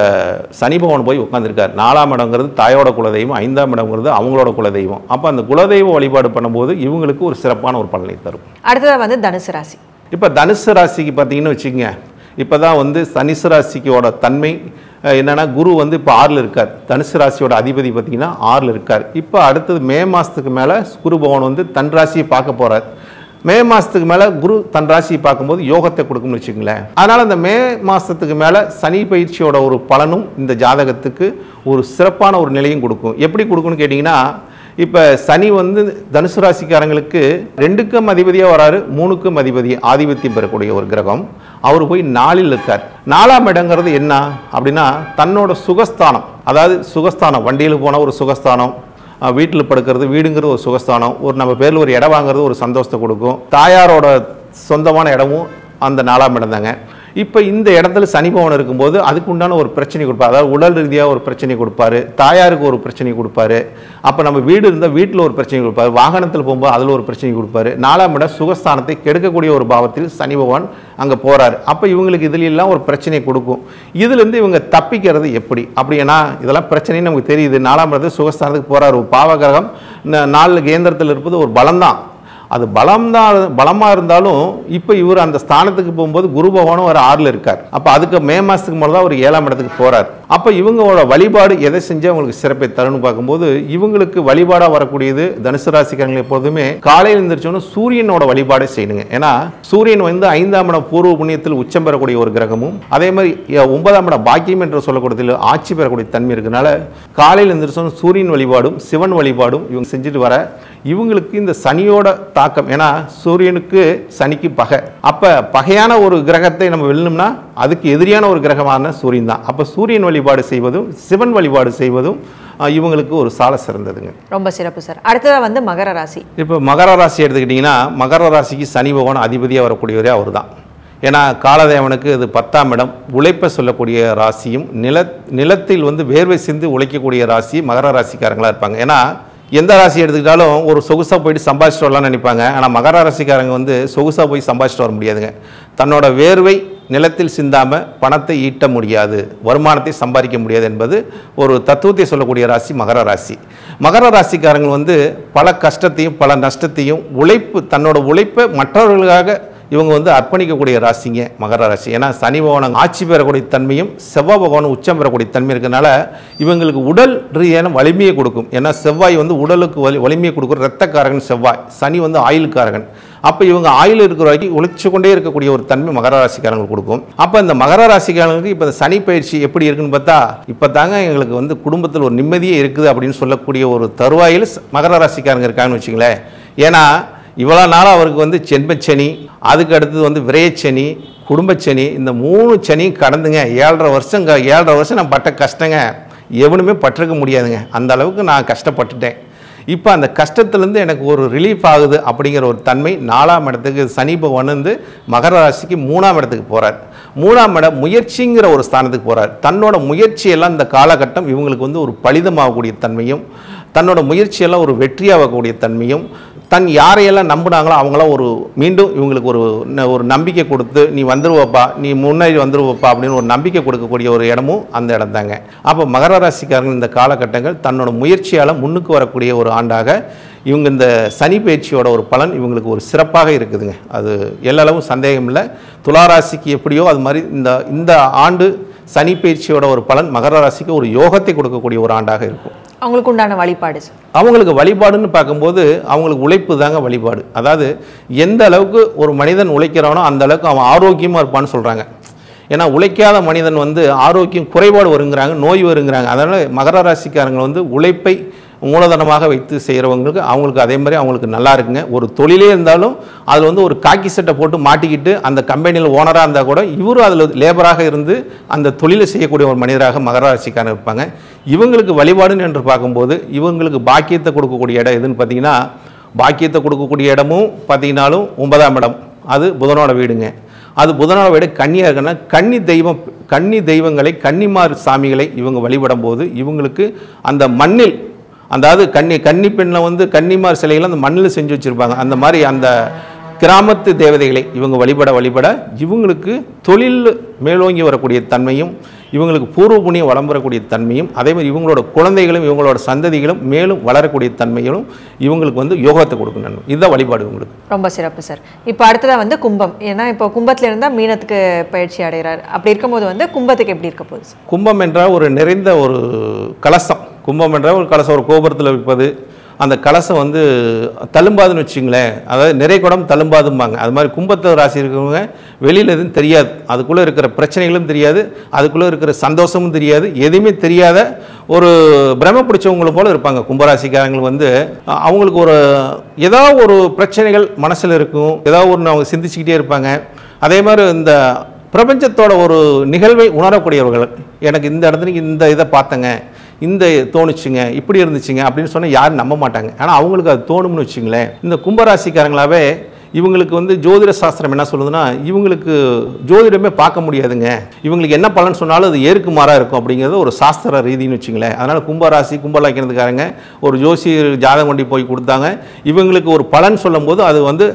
சனி பகவான் போய் உட்காந்துருக்காரு. 4ஆம் இடங்கிறது தாயோட குலதெய்வம், 5ஆம் இடங்கிறது அவங்களோட குலதெய்வம். அப்போ அந்த குலதெய்வ வழிபாடு பண்ணும்போது இவங்களுக்கு ஒரு சிறப்பான ஒரு பலனை தரும். அடுத்ததாக வந்து தனுசு ராசி. இப்போ தனுசு ராசிக்கு பார்த்தீங்கன்னு வச்சுக்கோங்க, இப்போ தான் வந்து தனுசு ராசிக்கோட தன்மை என்னென்னா குரு வந்து இப்போ 6ல் இருக்கார். தனுசு ராசியோட அதிபதி பார்த்திங்கன்னா 6ல் இருக்கார். இப்போ அடுத்தது மே மாதத்துக்கு மேலே குரு பகவான் வந்து தன் ராசியை பார்க்க போகிறார். மே மாதத்துக்கு மேலே குரு தன் ராசியை பார்க்கும்போது யோகத்தை கொடுக்கும்னு வச்சுங்களேன். அதனால் அந்த மே மாதத்துக்கு மேலே சனி பயிற்சியோட ஒரு பலனும் இந்த ஜாதகத்துக்கு ஒரு சிறப்பான ஒரு நிலையும் கொடுக்கும். எப்படி கொடுக்குன்னு கேட்டிங்கன்னா, இப்போ சனி வந்து தனுசு ராசிக்காரங்களுக்கு 2க்கும் அதிபதியாக வராரு, 3க்கும் அதிபதி ஆதிபத்தியம் பெறக்கூடிய ஒரு கிரகம். அவர் போய் 4ல் இருக்கார். 4ஆம் இடங்கிறது என்ன அப்படின்னா தன்னோட சுகஸ்தானம், அதாவது சுகஸ்தானம், வண்டியில் போன ஒரு சுகஸ்தானம், வீட்டில் படுக்கிறது, வீடுங்கிறது ஒரு சுகஸ்தானம், ஒரு நம்ம பேரில் ஒரு இடம் வாங்குறது ஒரு சந்தோஷத்தை கொடுக்கும். தாயாரோட சொந்தமான இடமும் அந்த 4ஆம் இடம் தாங்க. இப்போ இந்த இடத்துல சனி பகவான் இருக்கும்போது அதுக்கு உண்டான ஒரு பிரச்சனை கொடுப்பார். அதாவது உடல் ரீதியாக ஒரு பிரச்சனை கொடுப்பாரு, தாயாருக்கு ஒரு பிரச்சனை கொடுப்பாரு. அப்போ நம்ம வீடு இருந்தால் வீட்டில் ஒரு பிரச்சனை கொடுப்பாரு, வாகனத்தில் போகும்போது அதில் ஒரு பிரச்சனை கொடுப்பாரு. 4ஆம் இடம் சுகஸ்தானத்தை கெடுக்கக்கூடிய ஒரு பாவத்தில் சனி பகவான் அங்கே போகிறாரு. அப்போ இவங்களுக்கு இதில் எல்லாம் ஒரு பிரச்சனையை கொடுக்கும். இதுலேருந்து இவங்க தப்பிக்கிறது எப்படி அப்படின்னா, இதெல்லாம் பிரச்சனைன்னு நமக்கு தெரியுது. 4ஆம் இடத்துல சுகஸ்தானத்துக்கு போகிறார். ஒரு பாவகிரகம் 4 கேந்திரத்தில் இருப்பது ஒரு பலம்தான். அது பலமாக இருந்தாலும் இப்போ இவர் அந்த ஸ்தானத்துக்கு போகும்போது குரு பகவானும் ஒரு 6ல் இருக்கார். அப்போ அதுக்கு மே மாதத்துக்கு மேலே தான் ஒரு 7ஆம் இடத்துக்கு போகிறார். அப்போ இவங்களோட வழிபாடு எதை செஞ்சால் அவங்களுக்கு சிறப்பை தரும்னு பார்க்கும்போது, இவங்களுக்கு வழிபாடாக வரக்கூடியது தனுசு ராசிக்காரர்கள் எப்போதுமே காலையில் எழுந்திரிச்சோன்னு சூரியனோட வழிபாடை செய்யணுங்க. ஏன்னா சூரியன் வந்து 5ஆம் இடம் பூர்வ புண்ணியத்தில் உச்சம் பெறக்கூடிய ஒரு கிரகமும், அதே மாதிரி 9ஆம் இடம் பாக்கியம் என்று சொல்லக்கூடியதில் ஆட்சி பெறக்கூடிய தன்மை இருக்கிறதுனால காலையில் எழுந்திரிச்சோன்னு சூரியன் வழிபாடும் சிவன் வழிபாடும் இவங்க செஞ்சுட்டு வர இவங்களுக்கு இந்த சனியோட தாக்கம். ஏன்னா சூரியனுக்கு சனிக்கு பகை. அப்போ பகையான ஒரு கிரகத்தை நம்ம வெல்லணும்னா அதுக்கு எதிரியான ஒரு கிரகமான சூரியன் தான். அப்போ சூரியன் வழிபாடு செய்வதும் சிவன் வழிபாடு செய்வதும் இவங்களுக்கு ஒரு சால சிறந்ததுங்க. ரொம்ப சிறப்பு சார். அடுத்ததாக வந்து மகர ராசி. இப்போ மகர ராசி எடுத்துக்கிட்டிங்கன்னா, மகர ராசிக்கு சனி பகவான் அதிபதியாக வரக்கூடியவரே அவர் தான். ஏன்னா காலதேவனுக்கு இது 10ஆம் இடம், உழைப்பை சொல்லக்கூடிய ராசியும் நிலத்தில் வந்து வேர்வை சிந்து உழைக்கக்கூடிய ராசி மகர ராசிக்காரங்களாக இருப்பாங்க. ஏன்னா எந்த ராசி எடுத்துக்கிட்டாலும் ஒரு சொகுசாக போயிட்டு சம்பாதிச்சுட்டு வரலாம்னு நினைப்பாங்க. ஆனால் மகர ராசிக்காரங்க வந்து சொகுசாக போய் சம்பாதிச்சுட்டு வர முடியாதுங்க. தன்னோட வேர்வை நிலத்தில் சிந்தாமல் பணத்தை ஈட்ட முடியாது, வருமானத்தை சம்பாதிக்க முடியாது என்பது ஒரு தத்துவத்தை சொல்லக்கூடிய ராசி மகர ராசி. மகர ராசிக்காரங்க வந்து பல கஷ்டத்தையும் பல நஷ்டத்தையும் தன்னோட உழைப்பை மற்றவர்களுக்காக இவங்க வந்து அர்ப்பணிக்கக்கூடிய ராசிங்க மகர ராசி. ஏன்னா சனி பகவான் ஆட்சி பெறக்கூடிய தன்மையும் செவ்வாய் பகவான் உச்சம் பெறக்கூடிய தன்மை இருக்கிறதுனால இவங்களுக்கு உடல் ரீதியான வலிமையை கொடுக்கும். ஏன்னா செவ்வாய் வந்து உடலுக்கு வலிமையை கொடுக்கும், இரத்தக்காரகன் செவ்வாய். சனி வந்து ஆயுளுக்காரகன். அப்போ இவங்க ஆயுள் இருக்கிற வரைக்கும் உழைச்சு கொண்டே இருக்கக்கூடிய ஒரு தன்மை மகர ராசிக்காரங்களுக்கு கொடுக்கும். அப்போ இந்த மகர ராசிக்காரங்களுக்கு இப்போ இந்த சனி பயிற்சி எப்படி இருக்குன்னு பார்த்தா, இப்போ தாங்க எங்களுக்கு வந்து குடும்பத்தில் ஒரு நிம்மதியே இருக்குது அப்படின்னு சொல்லக்கூடிய ஒரு தருவாயில் மகர ராசிக்காரங்க இருக்காங்கன்னு வச்சுங்களேன். ஏன்னா இவ்வளோ நாள் அவருக்கு வந்து செண்பச்சனி, அதுக்கு அடுத்தது வந்து விரயச்சனி, குடும்பச்சனி, இந்த 3 சனியும் கடந்துங்க 7.5 வருஷம் நான் பட்ட கஷ்டங்க எவனுமே பட்டிருக்க முடியாதுங்க. அந்த அளவுக்கு நான் கஷ்டப்பட்டுட்டேன். இப்போ அந்த கஷ்டத்துலேருந்து எனக்கு ஒரு ரிலீஃப் ஆகுது அப்படிங்கிற ஒரு தன்மை 4ஆம் இடத்துக்கு சனி பகவான் வந்து மகர ராசிக்கு 3ஆம் இடத்துக்கு போகிறார். 3ஆம் இடம் முயற்சிங்கிற ஒரு ஸ்தானத்துக்கு போகிறார். தன்னோட முயற்சியெல்லாம் இந்த காலகட்டம் இவங்களுக்கு வந்து ஒரு பலிதமாகக்கூடிய தன்மையும், தன்னோட முயற்சியெல்லாம் ஒரு வெற்றியாகக்கூடிய தன்மையும், தன் யாரையெல்லாம் நம்பினாங்களோ அவங்களாம் மீண்டும் இவங்களுக்கு ஒரு நம்பிக்கை கொடுத்து நீ வந்துருவப்பா, நீ முன்னாடி வந்துருவப்பா அப்படின்னு ஒரு நம்பிக்கை கொடுக்கக்கூடிய ஒரு இடமும் அந்த இடம் தாங்க. அப்போ மகர ராசிக்காரங்க இந்த காலகட்டங்கள் தன்னோட முயற்சியால் முன்னுக்கு வரக்கூடிய ஒரு ஆண்டாக இவங்க இந்த சனி பயிற்சியோட ஒரு பலன் இவங்களுக்கு ஒரு சிறப்பாக இருக்குதுங்க. அது எல்லளவும் சந்தேகம் இல்லை. துளாராசிக்கு எப்படியோ அது மாதிரி இந்த ஆண்டு சனி பயிற்சியோட ஒரு பலன் மகர ராசிக்கு ஒரு யோகத்தை கொடுக்கக்கூடிய ஒரு ஆண்டாக இருக்கும். அவங்களுக்கு உண்டான வழிபாடு, அவங்களுக்கு வழிபாடுன்னு பார்க்கும்போது அவங்களுக்கு உழைப்பு தாங்க வழிபாடு. அதாவது எந்த அளவுக்கு ஒரு மனிதன் உழைக்கிறானோ அந்த அளவுக்கு அவன் ஆரோக்கியமாக இருப்பான்னு சொல்கிறாங்க. ஏன்னா உழைக்காத மனிதன் வந்து ஆரோக்கியம் குறைபாடு வருங்கிறாங்க, நோய் வருங்கிறாங்க. அதனால் மகர ராசிக்காரங்க வந்து உழைப்பை மூலதனமாக வைத்து செய்கிறவங்களுக்கு அவங்களுக்கு அதே மாதிரி அவங்களுக்கு நல்லா இருக்குங்க. ஒரு தொழிலே இருந்தாலும் அதில் வந்து ஒரு காக்கி சட்டை போட்டு மாட்டிக்கிட்டு அந்த கம்பெனியில் ஓனராக இருந்தால் கூட இவரும் அதில் லேபராக இருந்து அந்த தொழிலை செய்யக்கூடிய ஒரு மனிதராக மகர ராசிக்காரங்க இருப்பாங்க. இவங்களுக்கு வழிபாடுன்னு என்று பார்க்கும்போது இவங்களுக்கு பாக்கியத்தை கொடுக்கக்கூடிய இடம் எதுன்னு பார்த்தீங்கன்னா, பாக்கியத்தை கொடுக்கக்கூடிய இடமும் பார்த்தீங்கன்னாலும் 9ஆம் இடம், அது புதனோட வீடுங்க. அது புதனோட வீடு கன்னியாக இருக்குன்னா கன்னி தெய்வங்களை கன்னிமார் சாமிகளை இவங்க வழிபடும் போது இவங்களுக்கு அந்த மண்ணில், அதாவது கன்னி பெண்ணில் வந்து கன்னிமார் சிலைகளை அந்த மண்ணில் செஞ்சு வச்சுருப்பாங்க. அந்த மாதிரி அந்த கிராமத்து தேவதைகளை இவங்க வழிபட வழிபட இவங்களுக்கு தொழில் மேலோங்கி வரக்கூடிய தன்மையும், இவங்களுக்கு பூர்வ புண்ணியம் வளம் வரக்கூடிய தன்மையும், அதே மாதிரி இவங்களோட குழந்தைகளும் இவங்களோட சந்ததிகளும் மேலும் வளரக்கூடிய தன்மைகளும் இவங்களுக்கு வந்து யோகத்தை கொடுக்கணும். இதுதான் வழிபாடு உங்களுக்கு. ரொம்ப சிறப்பு சார். இப்போ அடுத்ததாக வந்து கும்பம். ஏன்னா இப்போ கும்பத்தில் இருந்தால் மீனத்துக்கு பயிற்சி அடைகிறார். அப்படி இருக்கும்போது வந்து கும்பத்துக்கு எப்படி இருக்க போகுது? கும்பம் என்றால் ஒரு நிறைந்த ஒரு கலசம். கும்பம் என்றால் ஒரு கலசம், ஒரு கோபுரத்தில் வைப்பது. அந்த கலசம் வந்து தழும்பாதுன்னு வச்சுங்களேன், அதாவது நிறை குடம் தழும்பாதும்பாங்க. அது மாதிரி கும்பத்தை ராசி இருக்கிறவங்க வெளியில் எதுவும் தெரியாது, அதுக்குள்ளே இருக்கிற பிரச்சனைகளும் தெரியாது, அதுக்குள்ளே இருக்கிற சந்தோஷமும் தெரியாது, எதுவுமே தெரியாத ஒரு பிரம பிடிச்சவங்களை போல இருப்பாங்க. கும்பராசிக்காரங்களுக்கு வந்து அவங்களுக்கு ஒரு ஏதாவது ஒரு பிரச்சனைகள் மனசில் இருக்கும், ஏதாவது ஒன்று அவங்க சிந்திச்சுக்கிட்டே இருப்பாங்க. அதே மாதிரி இந்த பிரபஞ்சத்தோட ஒரு நிகழ்வை உணரக்கூடியவர்கள். எனக்கு இந்த இடத்துல இந்த இதை பார்த்தங்க, இந்த தோணுச்சுங்க, இப்படி இருந்துச்சுங்க அப்படின்னு சொன்னால் யாரும் நம்ப மாட்டாங்க. ஆனால் அவங்களுக்கு அது தோணும்னு வச்சுங்களேன். இந்த கும்பராசிக்காரங்களாவே இவங்களுக்கு வந்து ஜோதிட சாஸ்திரம் என்ன சொல்லுதுன்னா, இவங்களுக்கு ஜோதிடமே பார்க்க முடியாதுங்க, இவங்களுக்கு என்ன பலன் சொன்னாலும் அது ஏற்கு மாறாக இருக்கும் அப்படிங்கிறது ஒரு சாஸ்திர ரீதின்னு வச்சுங்களேன். அதனால் கும்பராசி கும்பலாக்கிறதுக்காரங்க ஒரு ஜோசி ஜாதகம் கொண்டு போய் கொடுத்தாங்க, இவங்களுக்கு ஒரு பலன் சொல்லும் போது அது வந்து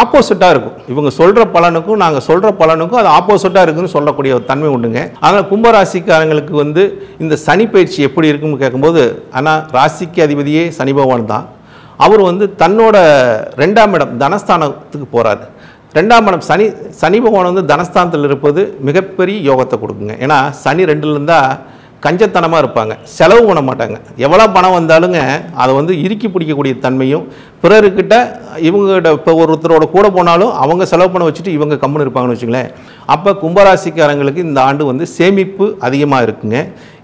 ஆப்போசிட்டாக இருக்கும். இவங்க சொல்கிற பலனுக்கும் நாங்கள் சொல்கிற பலனுக்கும் அது ஆப்போசிட்டாக இருக்குன்னு சொல்லக்கூடிய ஒரு தன்மை உண்டுங்க. அதனால் கும்பராசிக்காரங்களுக்கு வந்து இந்த சனி பயிற்சி எப்படி இருக்குன்னு கேட்கும்போது, ஆனால் ராசிக்கு அதிபதியே சனி பகவான் தான். அவர் வந்து தன்னோட 2ஆம் இடம் தனஸ்தானத்துக்கு போகிறார். 2ஆம் இடம் சனி பகவான் வந்து தனஸ்தானத்தில் இருப்பது மிகப்பெரிய யோகத்தை கொடுக்குங்க. ஏன்னா சனி 2ல் இருந்தால் கஞ்சத்தனமாக இருப்பாங்க, செலவு பண்ண மாட்டாங்க. எவ்வளோ பணம் வந்தாலுங்க அதை வந்து இறுக்கி பிடிக்கக்கூடிய தன்மையும், பிறர்கிட்ட இவங்ககிட்ட இப்போ ஒருத்தரோட கூட போனாலும் அவங்க செலவு பண்ண வச்சுட்டு இவங்க கம்முன்னு இருப்பாங்கன்னு வச்சுங்களேன். அப்போ கும்பராசிக்காரங்களுக்கு இந்த ஆண்டு வந்து சேமிப்பு அதிகமாக இருக்குங்க.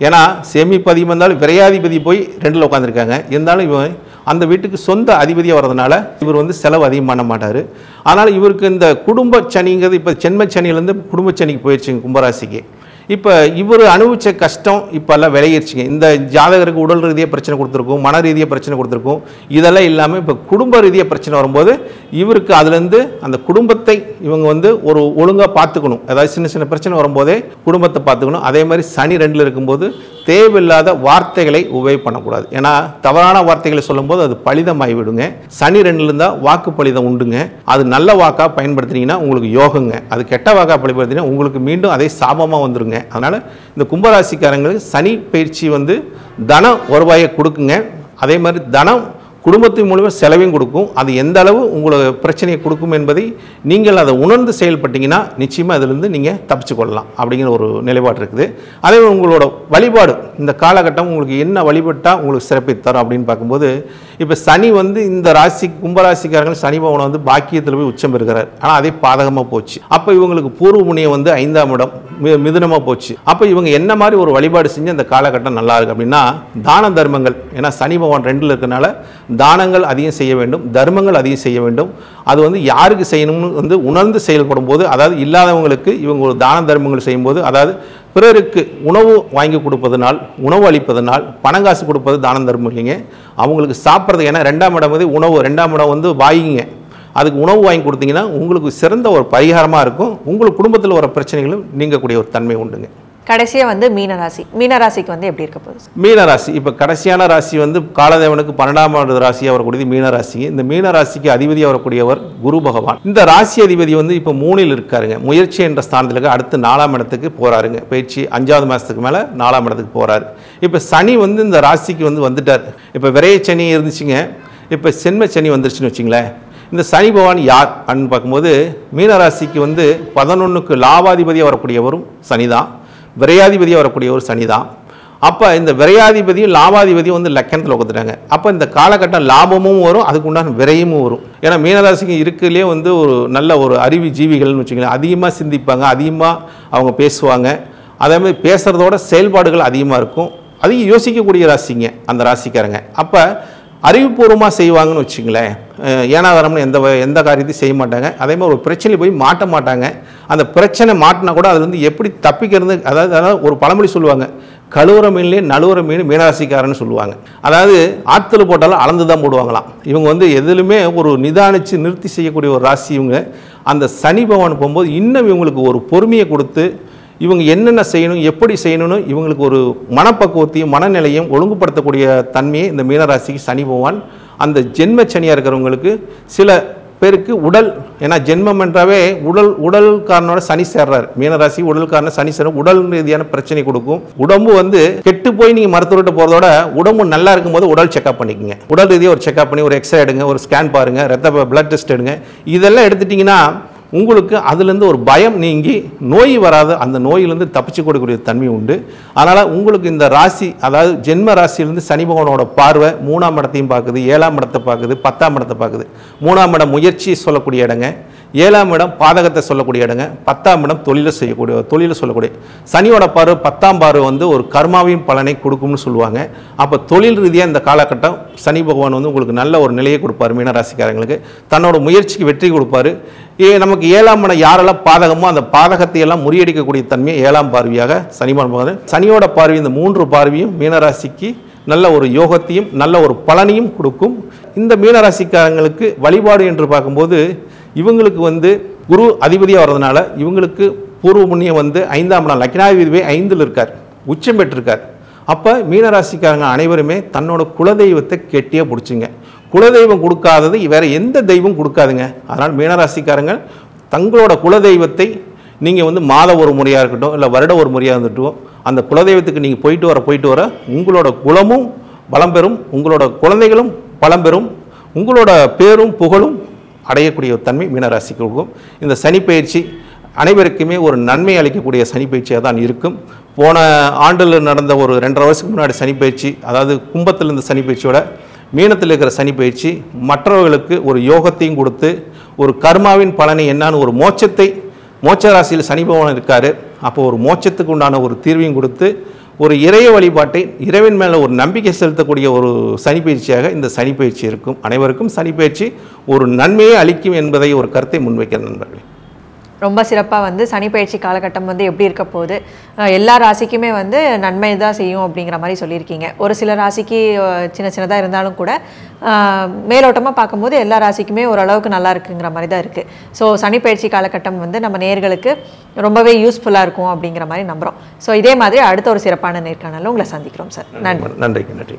ஏன்னா சேமிப்பு அதிகமாக இருந்தாலும் விரையாதிபதி போய் 2ல் உட்காந்துருக்காங்க. இருந்தாலும் இவன் அந்த வீட்டுக்கு சொந்த அதிபதியாக வர்றதுனால இவர் வந்து செலவு அதிகம் பண்ண மாட்டார். அதனால் இவருக்கு இந்த குடும்ப சனிங்கிறது இப்போ ஜென்ம சனியிலேருந்து குடும்ப சனிக்கு போயிடுச்சுங்க கும்பராசிக்கு. இப்போ இவர் அனுபவித்த கஷ்டம் இப்போல்லாம் விளையிடுச்சுங்க. இந்த ஜாதகருக்கு உடல் ரீதியாக பிரச்சனை கொடுத்துருக்கும், மன ரீதியாக பிரச்சனை கொடுத்துருக்கும். இதெல்லாம் இல்லாமல் இப்போ குடும்ப ரீதியாக பிரச்சனை வரும்போது இவருக்கு அதுலேருந்து அந்த குடும்பத்தை இவங்க வந்து ஒரு ஒழுங்காக பார்த்துக்கணும். அதாவது சின்ன சின்ன பிரச்சனை வரும்போதே குடும்பத்தை பார்த்துக்கணும். அதே மாதிரி சனி 2ல் இருக்கும்போது தேவையில்லாத வார்த்தைகளை உபயோக பண்ணக்கூடாது. ஏன்னா தவறான வார்த்தைகளை சொல்லும்போது அது பலிதமாகி விடுங்க. சனி 2ல் இருந்தால் வாக்கு பலிதம் உண்டுங்க. அது நல்ல வாக்காக பயன்படுத்தினீங்கன்னா உங்களுக்கு யோகங்க, அது கெட்ட வாக்காக பயன்படுத்தினா உங்களுக்கு மீண்டும் அதே சாபமாக வந்துருங்க. அதனால் இந்த கும்பராசிக்காரங்களுக்கு சனி பயிற்சி வந்து தன வருவாயை கொடுக்குங்க. அதே மாதிரி தனம் குடும்பத்தின் மூலமாக செலவையும் கொடுக்கும். அது எந்த அளவு உங்களுக்கு பிரச்சனையை கொடுக்கும் என்பதை நீங்கள் அதை உணர்ந்து செயல்பட்டீங்கன்னா நிச்சயமாக அதிலிருந்து நீங்கள் தப்பிச்சு கொள்ளலாம் அப்படிங்கிற ஒரு நிலைப்பாடு இருக்குது. அதே உங்களோட வழிபாடு இந்த காலகட்டம் உங்களுக்கு என்ன வழிபட்டால் உங்களுக்கு சிறப்பை தரும் அப்படின்னு பார்க்கும்போது, இப்போ சனி வந்து இந்த ராசி கும்பராசிக்காரர்கள் சனி பகவான் வந்து பாக்கியத்தில் போய் உச்சம் பெறுகிறார். ஆனால் அதே பாதகமாக போச்சு. அப்போ இவங்களுக்கு பூர்வ புண்ணியம் வந்து 5ஆம் இடம் மிதுனமாக போச்சு. அப்போ இவங்க என்ன மாதிரி ஒரு வழிபாடு செஞ்சு அந்த காலகட்டம் நல்லா இருக்கு அப்படின்னா, தான தர்மங்கள். ஏன்னா சனி பகவான் 2ல் இருக்கனால தானங்கள் அதிகம் செய்ய வேண்டும், தர்மங்கள் அதிகம் செய்ய வேண்டும். அது வந்து யாருக்கு செய்யணும்னு வந்து உணர்ந்து செயல்படும் போது, அதாவது இல்லாதவங்களுக்கு இவங்க ஒரு தான தர்மங்கள் செய்யும்போது, அதாவது பிறருக்கு உணவு வாங்கி கொடுப்பதனால், உணவு அளிப்பதனால், பணம் காசு கொடுப்பது தான தர்மம் இல்லைங்க, அவங்களுக்கு சாப்பிட்றது. ஏன்னா 2ஆம் இடம் வந்து உணவு, 2ஆம் இடம் வந்து வாங்கிங்க, அதுக்கு உணவு வாங்கி கொடுத்தீங்கன்னா உங்களுக்கு சிறந்த ஒரு பரிகாரமாக இருக்கும். உங்களுக்கு குடும்பத்தில் வர பிரச்சனைகளும் நீங்கக்கூடிய ஒரு தன்மை உண்டுங்க. கடைசியாக வந்து மீனராசி. மீனராசிக்கு வந்து எப்படி இருக்க போகுது? மீனராசி இப்போ கடைசியான ராசி வந்து காலதேவனுக்கு 12ஆம் ராசியாக வரக்கூடியது மீனராசி. இந்த மீனராசிக்கு அதிபதியாக வரக்கூடியவர் குரு பகவான். இந்த ராசி அதிபதி வந்து இப்போ 3ல் இருக்காருங்க. முயற்சி என்ற ஸ்தானத்தில் இருக்க அடுத்து 4ஆம் இடத்துக்கு போகிறாருங்க. பயிற்சி 5வது மாதத்துக்கு மேலே 4ஆம் இடத்துக்கு போகிறாரு. இப்போ சனி வந்து இந்த ராசிக்கு வந்து வந்துட்டார். இப்போ விரைய சனி இருந்துச்சுங்க, இப்போ சென்ம சனி வந்துருச்சுன்னு வச்சுங்களேன். இந்த சனி பகவான் யார் அப்படின்னு பார்க்கும்போது, மீனராசிக்கு வந்து 11க்கு லாபாதிபதியாக வரக்கூடியவரும் சனி தான், விரையாதிபதியாக வரக்கூடிய ஒரு சனி தான். அப்போ இந்த விரையாதிபதியும் லாபாதிபதியும் வந்து லக்கணத்தில் உட்காந்துட்டாங்க. அப்போ இந்த காலகட்டம் லாபமும் வரும், அதுக்கு உண்டான விரையமும் வரும். ஏன்னா மீனராசிக்கு இருக்கிறதுலே வந்து ஒரு நல்ல ஒரு அறிவு ஜீவிகள்னு வச்சுக்கலாம். அதிகமாக சிந்திப்பாங்க, அதிகமாக அவங்க பேசுவாங்க. அதே மாதிரி பேசுகிறதோட செயல்பாடுகள் அதிகமாக இருக்கும். அதிகம் யோசிக்கக்கூடிய ராசிங்க அந்த ராசிக்காரங்க. அப்போ அறிவுபூர்வமாக செய்வாங்கன்னு வச்சுங்களேன். ஏனாதாரம்னு எந்த காரியத்தையும் செய்ய மாட்டாங்க. அதே மாதிரி ஒரு பிரச்சனை போய் மாட்ட மாட்டாங்க. அந்த பிரச்சனை மாட்டினா கூட அதுலேருந்து எப்படி தப்பிக்கிறது, அதாவது ஒரு பழமொழி சொல்லுவாங்க, கழுவுற மீன்லேயே நழுவுற மீன் மீனராசிக்காரன்னு சொல்லுவாங்க. அதாவது ஆற்றுல போட்டாலும் அளந்து தான் போடுவாங்களாம். இவங்க வந்து எதுலுமே ஒரு நிதானித்து நிறுத்தி செய்யக்கூடிய ஒரு ராசி இவங்க. அந்த சனி பகவான் போகும்போது இன்னும் இவங்களுக்கு ஒரு பொறுமையை கொடுத்து இவங்க என்னென்ன செய்யணும், எப்படி செய்யணும்னு இவங்களுக்கு ஒரு மனப்பக்குவத்தையும் மனநிலையும் ஒழுங்குபடுத்தக்கூடிய தன்மையை இந்த மீனராசிக்கு சனி பகவான் அந்த ஜென்ம சனியாக இருக்கிறவங்களுக்கு சில பேருக்கு உடல், ஏன்னா ஜென்மம் என்றாவே உடல்காரனோட சனி சேர்றாரு. மீனராசி உடல்காரன சனி சேர உடல் ரீதியான பிரச்சனை கொடுக்கும். உடம்பு வந்து கெட்டு போய் நீங்க மருத்துவர்கிட்ட போறதோட உடம்பு நல்லா இருக்கும்போது உடல் செக்அப் பண்ணிக்கங்க. உடல் ரீதியாக ஒரு செக்அப் பண்ணி ஒரு எக்ஸ்ரே எடுங்க, ஒரு ஸ்கேன் பாருங்க, பிளட் டெஸ்ட் எடுங்க. இதெல்லாம் எடுத்துட்டீங்கன்னா உங்களுக்கு அதுலேருந்து ஒரு பயம் நீங்கி நோய் வராது, அந்த நோயிலிருந்து தப்பிச்சு கொடுக்கக்கூடிய தன்மை உண்டு. அதனால் உங்களுக்கு இந்த ராசி, அதாவது ஜென்ம ராசியிலிருந்து சனி பகவானோட பார்வை 3ஆம் இடத்தையும் பார்க்குது, 7ஆம் இடத்தை பார்க்குது, 10ஆம் இடத்தை பார்க்குது. 3ஆம் இடம் முயற்சி சொல்லக்கூடிய இடங்க, 7ஆம் இடம் பாதகத்தை சொல்லக்கூடிய இடங்க, 10ஆம் இடம் தொழிலை சொல்லக்கூடிய. சனியோட பார்வை 10ஆம் பார்வை வந்து ஒரு கர்மாவின் பலனை கொடுக்கும்னு சொல்லுவாங்க. அப்போ தொழில் ரீதியாக இந்த காலகட்டம் சனி பகவான் வந்து உங்களுக்கு நல்ல ஒரு நிலையை கொடுப்பார். மீனராசிக்காரங்களுக்கு தன்னோட முயற்சிக்கு வெற்றி கொடுப்பாரு. நமக்கு 7ஆம் இடம் யாரெல்லாம் பாதகமோ அந்த பாதகத்தை எல்லாம் முறியடிக்கக்கூடிய தன்மையை 7ஆம் பார்வையாக சனிமான். சனியோட பார்வை இந்த 3 பார்வையும் மீனராசிக்கு நல்ல ஒரு யோகத்தையும் நல்ல ஒரு பலனையும் கொடுக்கும். இந்த மீனராசிக்காரங்களுக்கு வழிபாடு என்று பார்க்கும்போது இவங்களுக்கு வந்து குரு அதிபதியாக வர்றதுனால இவங்களுக்கு பூர்வ புண்ணியம் வந்து 5ஆம் இடம் லக்னாதிபதியே 5ல் இருக்கார், உச்சம் பெற்றிருக்கார். அப்போ மீனராசிக்காரங்க அனைவருமே தன்னோட குலதெய்வத்தை கெட்டியாக பிடிச்சிங்க. குலதெய்வம் கொடுக்காதது வேற எந்த தெய்வம் கொடுக்காதுங்க. அதனால் மீனராசிக்காரங்க தங்களோட குலதெய்வத்தை நீங்கள் வந்து மாத ஒரு முறையாக இருக்கட்டும், இல்லை வருட ஒரு முறையாக இருந்துட்டும், அந்த குலதெய்வத்துக்கு நீங்கள் போயிட்டு வர உங்களோட குலமும் பலம் பெறும், உங்களோட குழந்தைகளும் பலம் பெறும், உங்களோட பேரும் புகழும் அடையக்கூடிய தன்மை மீனராசிக்கு இருக்கும். இந்த சனிப்பெயர்ச்சி அனைவருக்குமே ஒரு நன்மை அளிக்கக்கூடிய சனிப்பெயர்ச்சியாக தான் இருக்கும். போன ஆண்டில் நடந்த ஒரு 2.5 வருஷத்துக்கு முன்னாடி சனிப்பெயர்ச்சி, அதாவது கும்பத்தில் இருந்த சனிப்பெயர்ச்சியோட மீனத்தில் இருக்கிற சனிப்பெயர்ச்சி மற்றவர்களுக்கு ஒரு யோகத்தையும் கொடுத்து ஒரு கர்மாவின் பலனை என்னான்னு ஒரு மோட்ச ராசியில் சனி பகவான் இருக்காரு. அப்போ ஒரு மோட்சத்துக்கு உண்டான ஒரு தீர்வையும் கொடுத்து ஒரு இறைய வழிபாட்டை இறைவன் மேலே ஒரு நம்பிக்கை செலுத்தக்கூடிய ஒரு சனிப்பெயர்ச்சியாக இந்த சனிப்பெயர்ச்சி இருக்கும். அனைவருக்கும் சனிப்பெயர்ச்சி ஒரு நன்மையை அளிக்கும் என்பதை ஒரு கருத்தை முன்வைக்கிற நண்பர்களே. ரொம்ப சிறப்பாக வந்து சனிப்பெயர்ச்சி காலகட்டம் வந்து எப்படி இருக்க போகுது, எல்லா ராசிக்குமே வந்து நன்மை தான் செய்யும் அப்படிங்கிற மாதிரி சொல்லியிருக்கீங்க. ஒரு சில ராசிக்கு சின்னதாக இருந்தாலும் கூட மேலோட்டமாக பார்க்கும்போது எல்லா ராசிக்குமே ஓரளவுக்கு நல்லா இருக்குங்கிற மாதிரி தான் இருக்குது. ஸோ சனிப்பெயர்ச்சி காலகட்டம் வந்து நம்ம நேர்களுக்கு ரொம்பவே யூஸ்ஃபுல்லாக இருக்கும் அப்படிங்கிற மாதிரி நம்புகிறோம். ஸோ இதே மாதிரி அடுத்த ஒரு சிறப்பான நேர்காணலில் உங்களை சந்திக்கிறோம் சார். நன்றி. நன்றி.